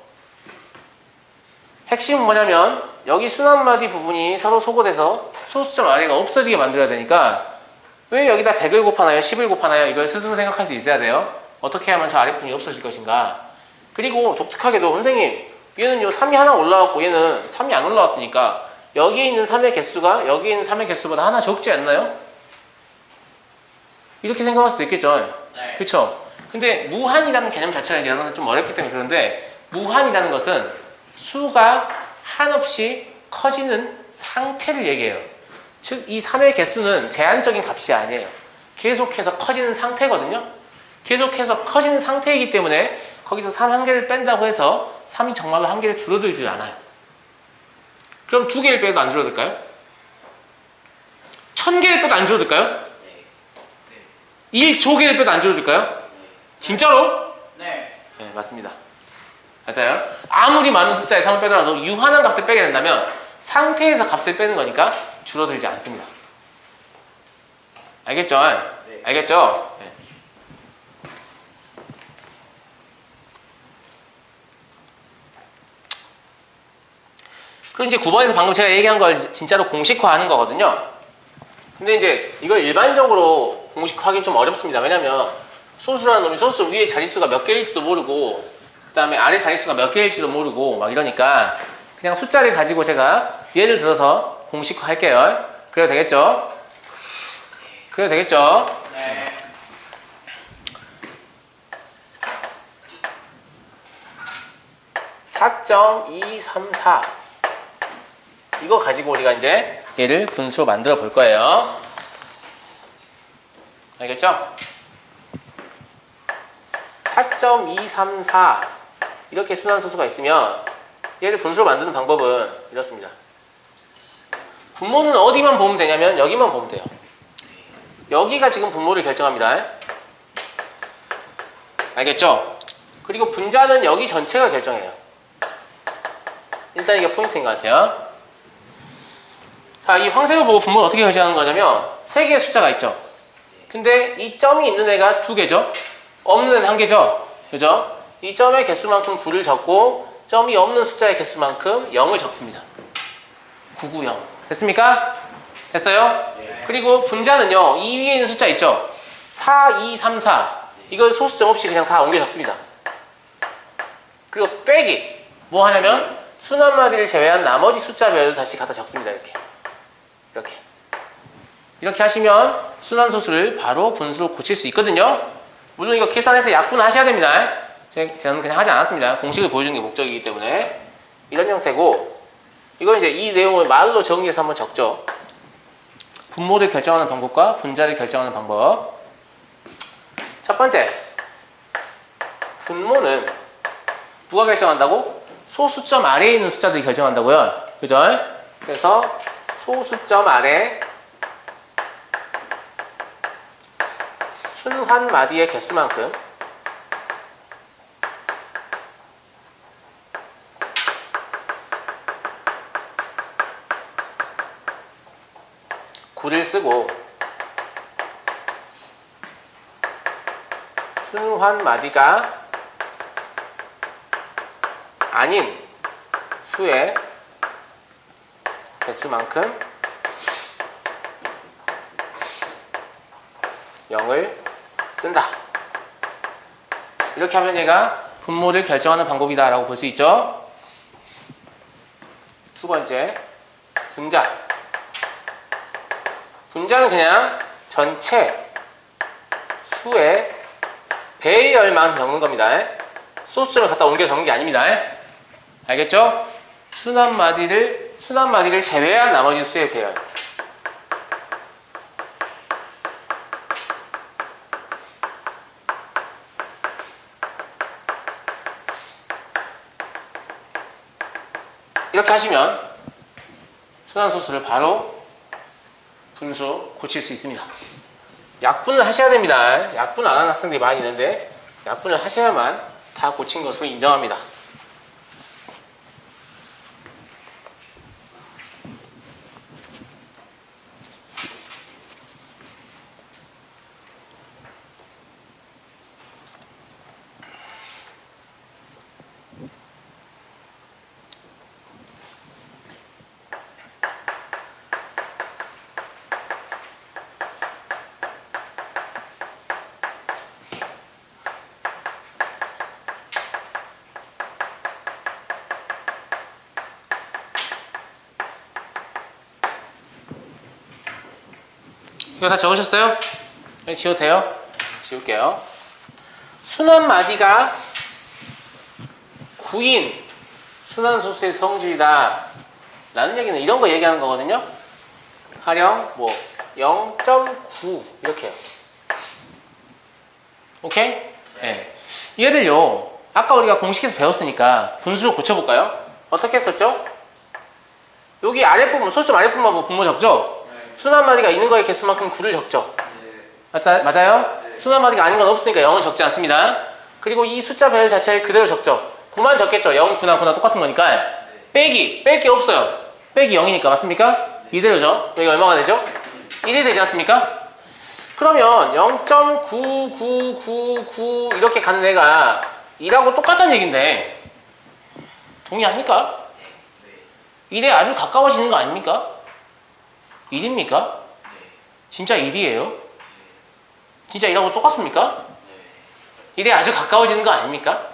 핵심은 뭐냐면 여기 순한마디 부분이 서로 소거돼서 소수점 아래가 없어지게 만들어야 되니까 왜 여기다 100을 곱하나요? 10을 곱하나요? 이걸 스스로 생각할 수 있어야 돼요. 어떻게 하면 저 아랫부분이 없어질 것인가. 그리고 독특하게도 선생님 얘는 요 3이 하나 올라왔고 얘는 3이 안 올라왔으니까 여기에 있는 3의 개수가 여기에 있는 3의 개수보다 하나 적지 않나요? 이렇게 생각할 수도 있겠죠. 네. 그렇죠? 근데 무한이라는 개념 자체가 이제 여러분들 좀 어렵기 때문에 그런데 무한이라는 것은 수가 한없이 커지는 상태를 얘기해요. 즉 이 3의 개수는 제한적인 값이 아니에요. 계속해서 커지는 상태거든요. 계속해서 커지는 상태이기 때문에 거기서 3 한 개를 뺀다고 해서 3이 정말로 한 개를 줄어들지 않아요. 그럼 2개를 빼도 안 줄어들까요? 1000개를 빼도 안 줄어들까요? 1조 개를 빼도 안 줄어들까요? 진짜로? 네. 네, 맞습니다. 맞아요. 아무리 많은 숫자의 3을 빼더라도 유한한 값을 빼게 된다면 상태에서 값을 빼는 거니까 줄어들지 않습니다. 알겠죠? 네. 알겠죠? 네. 그리고 이제 9번에서 방금 제가 얘기한 걸 진짜로 공식화하는 거거든요. 근데 이제 이걸 일반적으로 공식화하기는 좀 어렵습니다. 왜냐면 소수라는 놈이 소수 위에 자릿수가 몇 개일지도 모르고 그 다음에 아래 자릿수가 몇 개일지도 모르고 막 이러니까 그냥 숫자를 가지고 제가 예를 들어서 공식화 할게요. 그래도 되겠죠? 그래도 되겠죠? 네. (4.234) 이거 가지고 우리가 이제 얘를 분수로 만들어 볼 거예요. 알겠죠? 4.234 이렇게 순환소수가 있으면 얘를 분수로 만드는 방법은 이렇습니다. 분모는 어디만 보면 되냐면 여기만 보면 돼요. 여기가 지금 분모를 결정합니다. 알겠죠? 그리고 분자는 여기 전체가 결정해요. 일단 이게 포인트인 것 같아요. 자, 이 황색을 보고 분모를 어떻게 결정하는 거냐면 3개의 숫자가 있죠. 근데 이 점이 있는 애가 2개죠. 없는 애는 1개죠. 그죠? 이 점의 개수만큼 9를 적고 점이 없는 숫자의 개수만큼 0을 적습니다. 990. 됐습니까? 됐어요? 네. 그리고 분자는요. 이 위에 있는 숫자 있죠. 4234. 이걸 소수점 없이 그냥 다 옮겨 적습니다. 그리고 빼기. 뭐 하냐면 순한마디를 제외한 나머지 숫자별을 다시 갖다 적습니다. 이렇게. 이렇게 하시면 순환소수를 바로 분수로 고칠 수 있거든요. 물론 이거 계산해서 약분하셔야 됩니다. 저는 그냥 하지 않았습니다. 공식을 보여주는 게 목적이기 때문에. 이런 형태고, 이건 이제 이 내용을 말로 정리해서 한번 적죠. 분모를 결정하는 방법과 분자를 결정하는 방법. 첫 번째, 분모는 누가 결정한다고? 소수점 아래에 있는 숫자들이 결정한다고요. 그죠? 그래서 소수점 아래 순환마디의 개수만큼 구를 쓰고 순환마디가 아닌 수의 개수만큼 0을 쓴다. 이렇게 하면 얘가 분모를 결정하는 방법이다 라고 볼 수 있죠. 두 번째, 분자. 분자는 그냥 전체 수의 배의 열만 적는 겁니다. 소수점을 갖다 옮겨 적는 게 아닙니다. 알겠죠? 순환마디를 제외한 나머지 수의 배열. 이렇게 하시면 순환소수를 바로 분수 고칠 수 있습니다. 약분을 하셔야 됩니다. 약분 안 하는 학생들이 많이 있는데 약분을 하셔야만 다 고친 것으로 인정합니다. 이거 다 적으셨어요? 여기 지워도 돼요? 지울게요. 순환마디가 9인 순환소수의 성질이다 라는 얘기는 이런 거 얘기하는 거거든요. 하령 뭐 0.9 이렇게요. 오케이? 네. 얘를요 아까 우리가 공식에서 배웠으니까 분수로 고쳐볼까요? 어떻게 했었죠? 여기 아랫부분, 소수점 아랫부분만 보고 분모 적죠? 순환마디가 있는 거의 개수만큼 9를 적죠. 맞아요? 순환마디가 아닌 건 없으니까 0은 적지 않습니다. 그리고 이 숫자 배열 자체를 그대로 적죠. 9만 적겠죠. 0, 9나 9나 똑같은 거니까. 뺄 게 없어요. 빼기 0이니까 맞습니까? 이대로죠. 여기 얼마가 되죠? 1이 되지 않습니까? 그러면 0.9999 이렇게 가는 애가 2라고 똑같다는 얘긴데 동의합니까? 1에 아주 가까워지는 거 아닙니까? 1입니까? 진짜 1이에요? 진짜 1하고 똑같습니까? 1에 아주 가까워지는 거 아닙니까?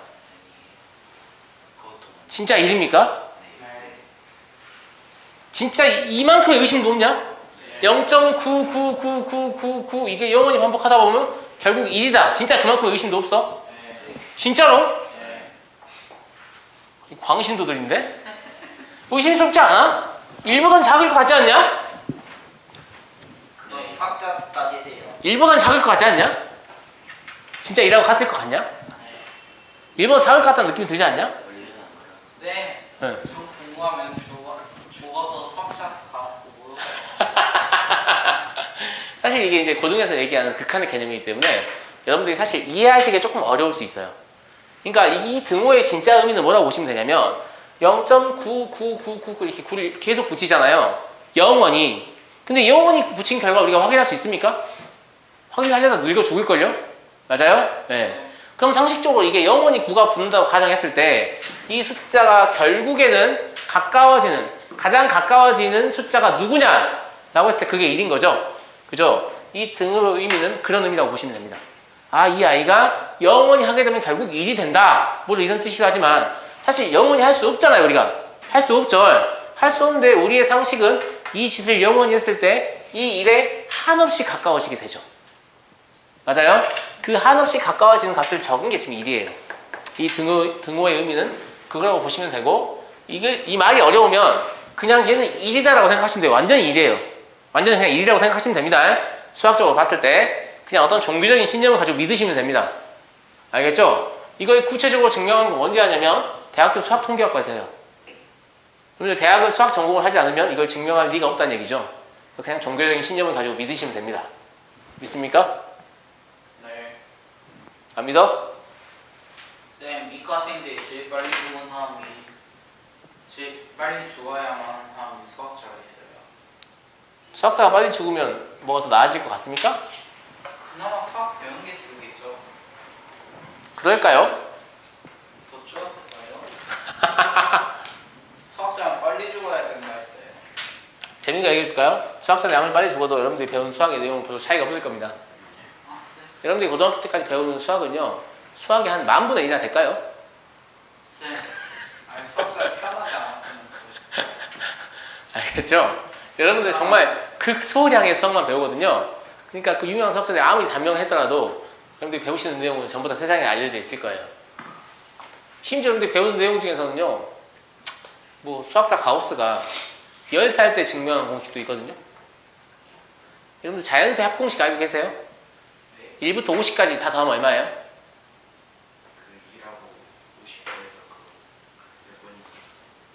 진짜 1입니까? 진짜 이만큼의 의심도 없냐? 0.999999 이게 영원히 반복하다 보면 결국 1이다. 진짜 그만큼의 의심도 없어? 진짜로? 광신도들인데? 의심스럽지 않아? 1보단 작을 것 같지 않냐? 그건 삭자 따지세요. 1보단 작을 것 같지 않냐? 진짜 1하고 같을 것 같냐? 1보다 작을 것 같다는 느낌이 들지 않냐? 쌤, 응. 저 궁금하면 죽어서 석샷 가지고 물어봐요. 사실 이게 이제 고등에서 얘기하는 극한의 개념이기 때문에 여러분들이 사실 이해하시기에 조금 어려울 수 있어요. 그러니까 이 등호의 진짜 의미는 뭐라고 보시면 되냐면 0.9999 이렇게 9를 계속 붙이잖아요. 영원히. 근데 영원히 붙인 결과 우리가 확인할 수 있습니까? 확인하려다 늙어 죽을걸요? 맞아요? 네. 그럼 상식적으로 이게 영원히 9가 붙는다고 가정했을 때 이 숫자가 결국에는 가장 가까워지는 숫자가 누구냐? 라고 했을 때 그게 1인 거죠. 그죠? 이 등호의 의미는 그런 의미라고 보시면 됩니다. 아, 이 아이가 영원히 하게 되면 결국 1이 된다. 뭐 이런 뜻이기도 하지만 사실 영원히 할 수 없잖아요, 우리가. 할 수 없죠. 할 수 없는데 우리의 상식은 이 짓을 영원히 했을 때 이 1에 한없이 가까워지게 되죠. 맞아요? 그 한없이 가까워지는 값을 적은 게 지금 1이에요. 이 등호의 의미는 그거라고 보시면 되고 이 말이 어려우면 그냥 얘는 1이다라고 생각하시면 돼요. 완전히 1이에요. 완전히 그냥 1이라고 생각하시면 됩니다. 수학적으로 봤을 때 그냥 어떤 종교적인 신념을 가지고 믿으시면 됩니다. 알겠죠? 이걸 구체적으로 증명하는 건 언제 하냐면 대학교 수학통계학과에서요. 여러분들 대학을 수학 전공을 하지 않으면 이걸 증명할 리가 없다는 얘기죠. 그냥 종교적인 신념을 가지고 믿으시면 됩니다. 믿습니까? 네. 안 믿어? 쌤, 이과생들 제일 빨리 죽은 사람이 제일 빨리 죽어야만 하는 사람이 수학자가 있어요. 수학자가 빨리 죽으면 뭐가 더 나아질 것 같습니까? 그나마 수학 배운 게 줄겠죠. 그럴까요? 더 줄었을까요? 수학자는 빨리 죽어야 된다 했어요. 재밌는 거 얘기해 줄까요? 수학자들이 아무리 빨리 죽어도 여러분들이 배운 수학의 내용은 별로 차이가 없을 겁니다. 아, 여러분들이 고등학교 때까지 배우는 수학은요, 수학이 한 10,000분의 1이나 될까요? 쌤. 아니 수학자 태어나지 않았으면 그랬어요. 알겠죠? 여러분들 정말 극소량의 수학만 배우거든요. 그러니까 그 유명한 수학자들이 아무리 단명했더라도 여러분들이 배우시는 내용은 전부 다 세상에 알려져 있을 거예요. 심지어 여러분들이 배우는 내용 중에서는요, 뭐 수학자 가우스가 10살 때 증명한 공식도 있거든요. 여러분들 자연수의 합공식 알고 계세요? 1부터 50까지 다 더하면 얼마예요? 그 일하고 50에서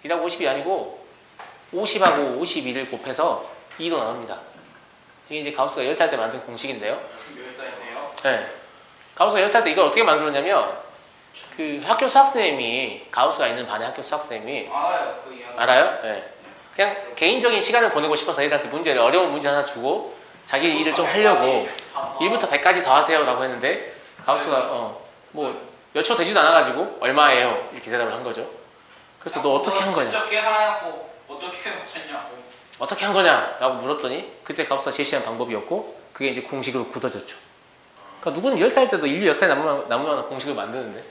그 1하고 50이 아니고 50하고 51을 곱해서 2로 나눕니다. 이게 이제 가우스가 10살 때 만든 공식인데요. 10살 때요? 네. 가우스가 10살 때 이걸 어떻게 만들었냐면 그 학교 수학선생님이 가우스가 있는 반의 학교 수학선생님이 알아요 그 이야기. 알아요? 네. 그냥 개인적인 시간을 보내고 싶어서 애들한테 문제를 어려운 문제 하나 주고 자기 일을 좀 하려고 1부터 100까지 더 하세요 라고 했는데 가우스가 뭐 몇 초 되지도 않아가지고 얼마예요? 이렇게 대답을 한 거죠. 그래서 너 어떻게 한 거냐? 직접 계산하고 어떻게 맞췄냐고. 어떻게 한 거냐? 라고 물었더니 그때 가우스가 제시한 방법이었고 그게 이제 공식으로 굳어졌죠. 그러니까 누구는 10살 때도 인류 역사에 남을 만한 공식을 만드는데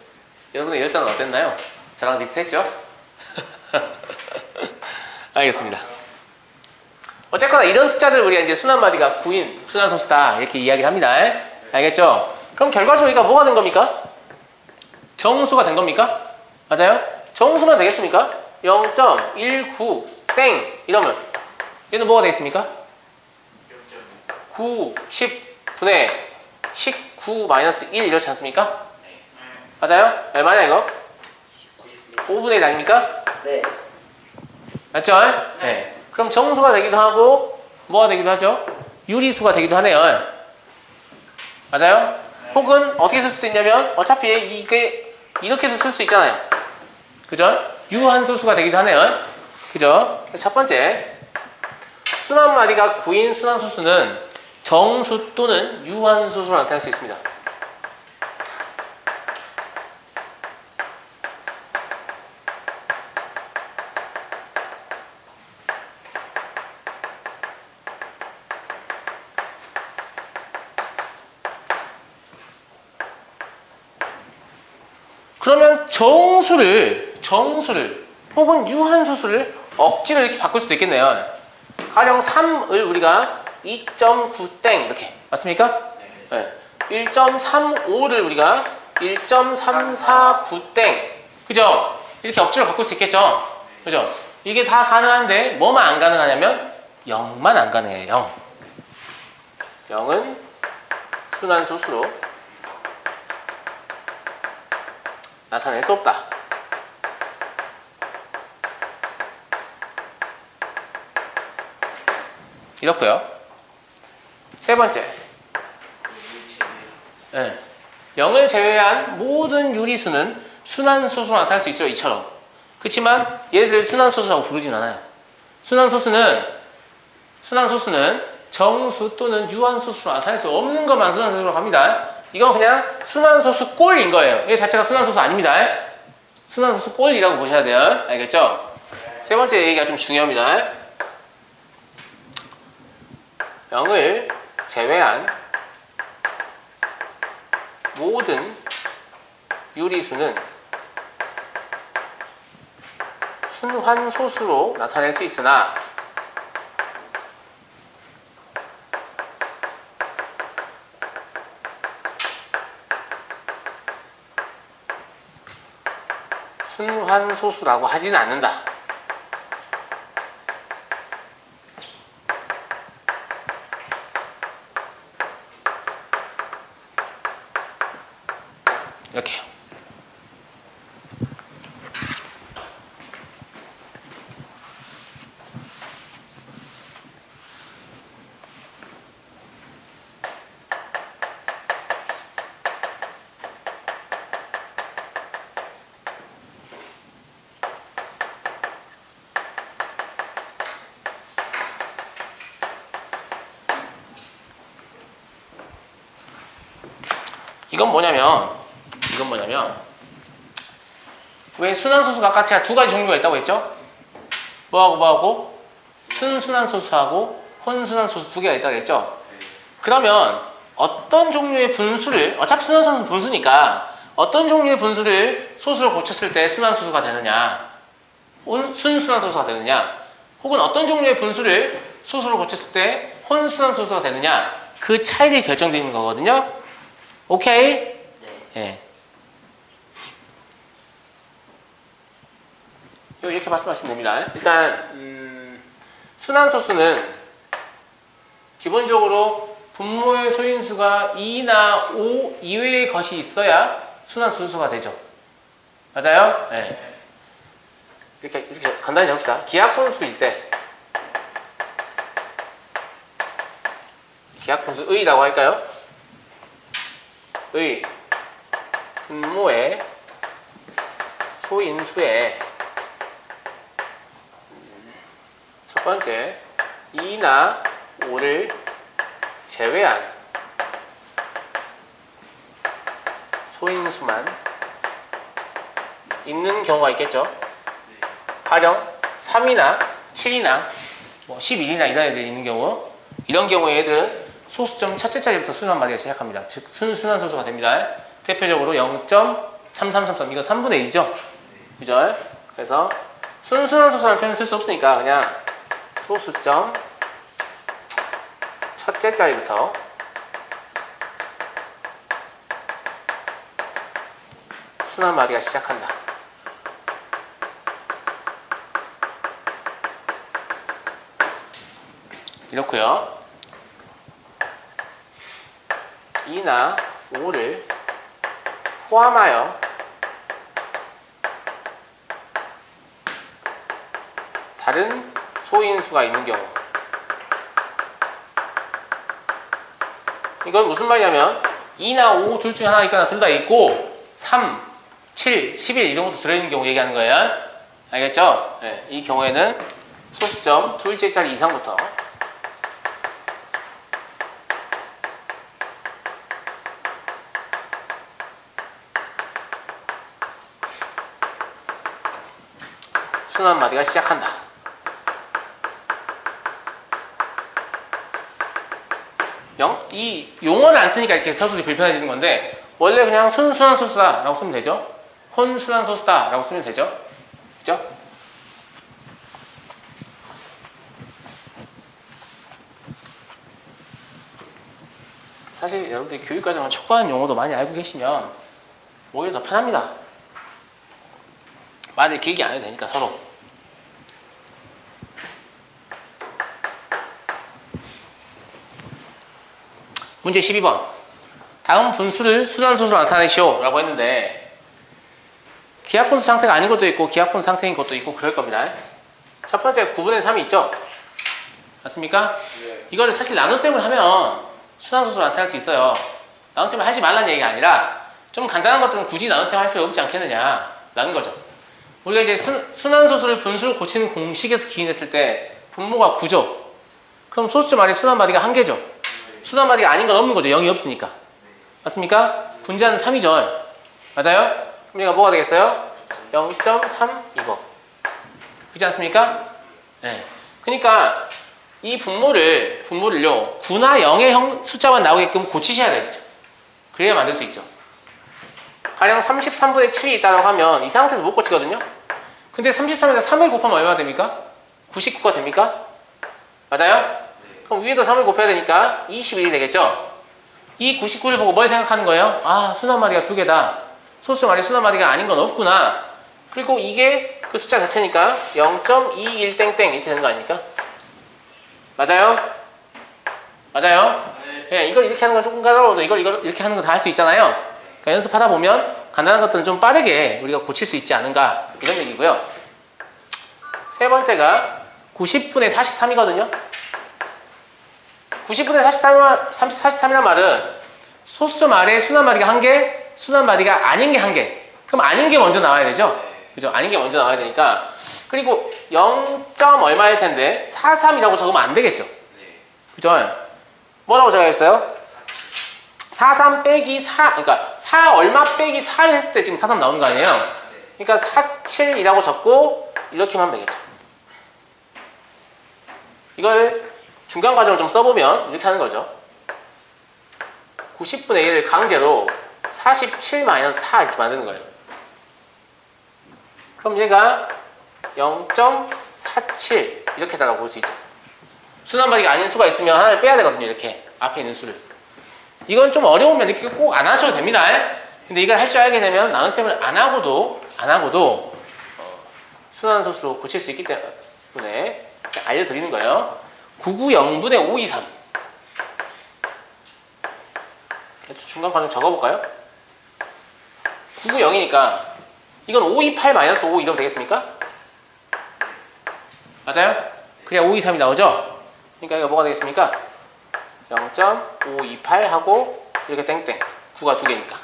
여러분의 10살은 어땠나요? 저랑 비슷했죠? 알겠습니다. 어쨌거나 이런 숫자들 우리가 이제 순환마디가 구인, 순환소수다 이렇게 이야기를 합니다. 알겠죠? 그럼 결과적으로 이가 뭐가 된 겁니까? 정수가 된 겁니까? 맞아요? 정수만 되겠습니까? 0.19 땡 이러면 얘는 뭐가 되겠습니까? 9, 10분의 19 마이너스 1 이렇지 않습니까? 맞아요? 얼마냐 이거? 5분의 1 아닙니까? 네. 맞죠? 네. 그럼 정수가 되기도 하고 뭐가 되기도 하죠? 유리수가 되기도 하네요. 맞아요? 혹은 어떻게 쓸 수도 있냐면 어차피 이게 이렇게도 쓸 수 있잖아요. 그죠? 유한소수가 되기도 하네요. 그죠? 첫 번째 순환마디가 구인 순환소수는 정수 또는 유한소수로 나타낼 수 있습니다. 그러면 정수를 혹은 유한소수를 억지로 이렇게 바꿀 수도 있겠네요. 가령 3을 우리가 2.9땡 이렇게 맞습니까? 네. 1.35를 우리가 1.349땡 그죠? 이렇게 억지로 바꿀 수 있겠죠? 그죠? 이게 다 가능한데 뭐만 안 가능하냐면 0만 안 가능해요. 0. 0은 순환소수로 나타낼 수 없다. 이렇고요. 세 번째. 네. 0을 제외한 모든 유리수는 순환소수로 나타날 수 있죠. 이처럼. 그렇지만 얘네들 순환소수라고 부르진 않아요. 순환소수는 정수 또는 유한소수로 나타낼 수 없는 것만 순환소수라고 합니다. 이건 그냥 순환소수 꼴인 거예요. 이게 자체가 순환소수 아닙니다. 순환소수 꼴이라고 보셔야 돼요. 알겠죠? 세 번째 얘기가 좀 중요합니다. 0을 제외한 모든 유리수는 순환소수로 나타낼 수 있으나 순환소수라고 하지는 않는다. 이렇게요. 이건 뭐냐면 왜 순환소수가 아까 제가 두 가지 종류가 있다고 했죠? 뭐하고 순순환소수하고 혼순환소수 두 개가 있다고 했죠? 그러면 어떤 종류의 분수를 어차피 순환소수는 분수니까 어떤 종류의 분수를 소수로 고쳤을 때 순환소수가 되느냐 순순환소수가 되느냐 혹은 어떤 종류의 분수를 소수로 고쳤을 때 혼순환소수가 되느냐 그 차이를 결정되는 거거든요. 오케이? 네. 이렇게 말씀하시면 됩니다. 일단 순환소수는 기본적으로 분모의 소인수가 2나 5 이외의 것이 있어야 순환소수가 되죠. 맞아요? 네. 이렇게 간단히 잡읍시다. 기하분수일 때 기하분수 의라고 할까요? 의 분모의 소인수의 첫 번째 2나 5를 제외한 소인수만 있는 경우가 있겠죠. 가령 3이나 7이나 뭐 11이나 이런 애들이 있는 경우 이런 경우에 얘들은 소수점 첫째 자리부터 순환 마디가 시작합니다. 즉 순환소수가 됩니다. 대표적으로 0.3333 이거 3분의 1이죠. 그죠? 그래서 순환소수라는 표현을 쓸 수 없으니까 그냥 소수점 첫째 자리부터 순환 마디가 시작한다. 이렇고요. 2나 5를 포함하여 다른 소인수가 있는 경우 이건 무슨 말이냐면 2나 5 둘 중에 하나 있거나 둘 다 있고 3, 7, 11 이런 것도 들어있는 경우 얘기하는 거예요. 알겠죠? 네, 이 경우에는 소수점 둘째 자리 이상부터 순환 마디가 시작한다. 이 용어를 안 쓰니까 이렇게 서술이 불편해지는 건데 원래 그냥 순순환소수다 라고 쓰면 되죠. 혼순환소수다 라고 쓰면 되죠. 그죠? 사실 여러분들이 교육과정을 초과한 용어도 많이 알고 계시면 오히려 더 편합니다. 말을 길게 안 해도 되니까 서로. 문제 12번. 다음 분수를 순환소수로 나타내시오 라고 했는데 기하분수 상태가 아닌 것도 있고 기하분수 상태인 것도 있고 그럴 겁니다. 첫 번째 9분의 3이 있죠? 맞습니까? 네. 이거를 사실 나눗셈을 하면 순환소수로 나타낼 수 있어요. 나눗셈을 하지 말라는 얘기가 아니라 좀 간단한 것들은 굳이 나눗셈 할 필요 없지 않겠느냐 라는 거죠. 우리가 이제 순환소수를 분수로 고치는 공식에서 기인했을 때 분모가 9죠. 그럼 소수점 아래 순환 마디가 1개죠. 순환 마디가 아닌 건 없는 거죠. 0이 없으니까. 맞습니까? 분자는 3이죠. 맞아요? 그럼 얘가 뭐가 되겠어요? 0.3 이거. 그렇지 않습니까? 네. 그러니까 이 분모를요 9나 0의 숫자만 나오게끔 고치셔야 되죠. 그래야 만들 수 있죠. 가령 33분의 7이 있다고 하면 이 상태에서 못 고치거든요. 근데 33에다 3을 곱하면 얼마나 됩니까? 99가 됩니까? 맞아요? 그럼 위에도 3을 곱해야 되니까 21이 되겠죠? 이 99를 보고 뭘 생각하는 거예요? 아, 순환 마디가 2개다. 소수 마디 순환 마디가 아닌 건 없구나. 그리고 이게 그 숫자 자체니까 0.21 땡땡 이렇게 되는 거 아닙니까? 맞아요? 맞아요? 네. 이걸 이렇게 하는 건 조금 까다로워도 이걸 이렇게 하는 건 다 할 수 있잖아요. 그러니까 연습하다 보면 간단한 것들은 좀 빠르게 우리가 고칠 수 있지 않은가 이런 얘기고요. 세 번째가 90분의 43이거든요. 90분의 43이란 말은 소수점 아래에 순환 마디가 1개, 순환 마디가 아닌 게 1개. 그럼 아닌 게 먼저 나와야 되죠? 그죠? 아닌 게 먼저 나와야 되니까. 그리고 0. 얼마일 텐데 43이라고 적으면 안 되겠죠? 그죠? 뭐라고 적어야겠어요? 43 빼기 4, 그러니까 4 얼마 빼기 4를 했을 때 지금 43 나오는 거 아니에요? 그러니까 47이라고 적고 이렇게만 하면 되겠죠. 이걸 중간 과정을 좀 써보면 이렇게 하는 거죠. 90분의 1을 강제로 47 마이너스 4 이렇게 만드는 거예요. 그럼 얘가 0.47 이렇게 달라고 볼 수 있죠. 순환반이가 아닌 수가 있으면 하나를 빼야 되거든요. 이렇게 앞에 있는 수를. 이건 좀 어려우면 이렇게 꼭 안 하셔도 됩니다. 근데 이걸 할 줄 알게 되면 나눗셈을 안 하고도 순환소수로 고칠 수 있기 때문에 알려드리는 거예요. 990분의 523. 중간 과정 적어볼까요? 990이니까 이건 528 마이너스 5 이러면 되겠습니까? 맞아요? 그래야 523이 나오죠? 그러니까 이거 뭐가 되겠습니까? 0.528 하고 이렇게 땡땡 9가 두 개니까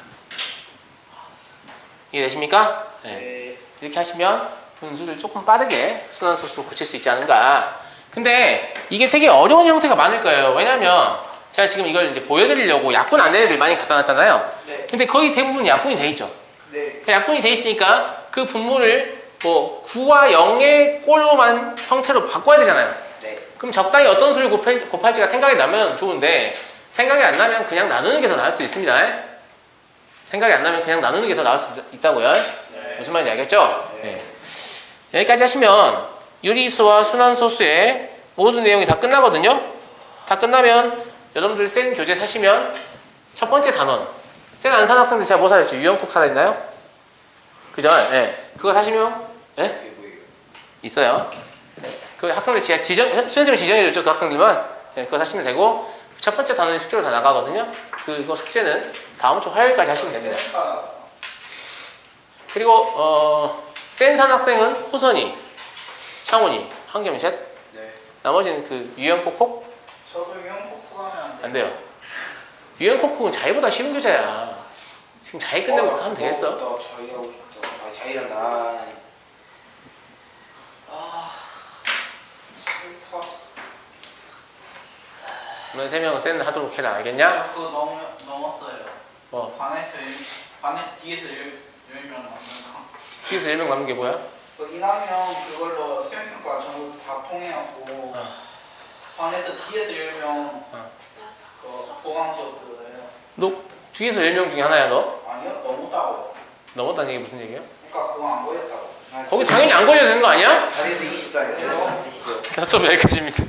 이해되십니까? 네. 이렇게 하시면 분수를 조금 빠르게 순환소수로 고칠 수 있지 않은가. 근데 이게 되게 어려운 형태가 많을 거예요. 왜냐면 제가 지금 이걸 이제 보여드리려고 약분 안 되는 애들 많이 갖다 놨잖아요. 네. 근데 거의 대부분 약분이 돼 있죠. 네. 약분이 돼 있으니까 그 분모를 뭐 9와 0의 꼴로만 형태로 바꿔야 되잖아요. 네. 그럼 적당히 어떤 수를 곱할지가 생각이 나면 좋은데 생각이 안 나면 그냥 나누는 게 더 나을 수도 있습니다. 생각이 안 나면 그냥 나누는 게 더 나을 수도 있다고요. 네. 무슨 말인지 알겠죠? 네. 여기까지 하시면 유리수와 순환소수의 모든 내용이 다 끝나거든요. 다 끝나면 여러분들 센 교재 사시면 첫 번째 단원 센 안 산 학생들 제가 뭐 사랬죠? 유형콕 살아있나요? 그죠? 네. 그거 사시면 네? 있어요. 그 학생들 수현쌤이 지정해줬죠. 그 학생들만. 네, 그거 사시면 되고 첫 번째 단원의 숙제로 다 나가거든요. 그거 숙제는 다음 주 화요일까지 하시면 됩니다. 그리고 센 산 학생은 호선이, 창훈이, 한겸이 셋. 네. 나머지는 그 유형콕콕 저도 유형콕 하면 안 돼요. 유형콕콕은 자기보다 쉬운 교재야. 지금 자기 끝내고 하면 되겠어? 자기 하고 싶다. 자기랑 나. 싫다. 너네 세 명은 센 하도록 해라. 알겠냐? 그거 넘었어요. 뭐 반에서 뒤에서 10명 남는 강. 뒤에서 1명 남는 게 뭐야? 그 이남형 그걸로 수행평가 전부 다 통해갖고 반에서 뒤에서 10명 그 보강 수업 들어요. 너 뒤에서 10명 중에 하나야 너? 아니요, 넘었다고. 넘었다는 얘기 무슨 얘기야? 그러니까 그거 안 보였다고. 거기 당연히 안 걸려야 되는 거 아니야? 반에서 20도 아니에요? 수업 여기까지입니다.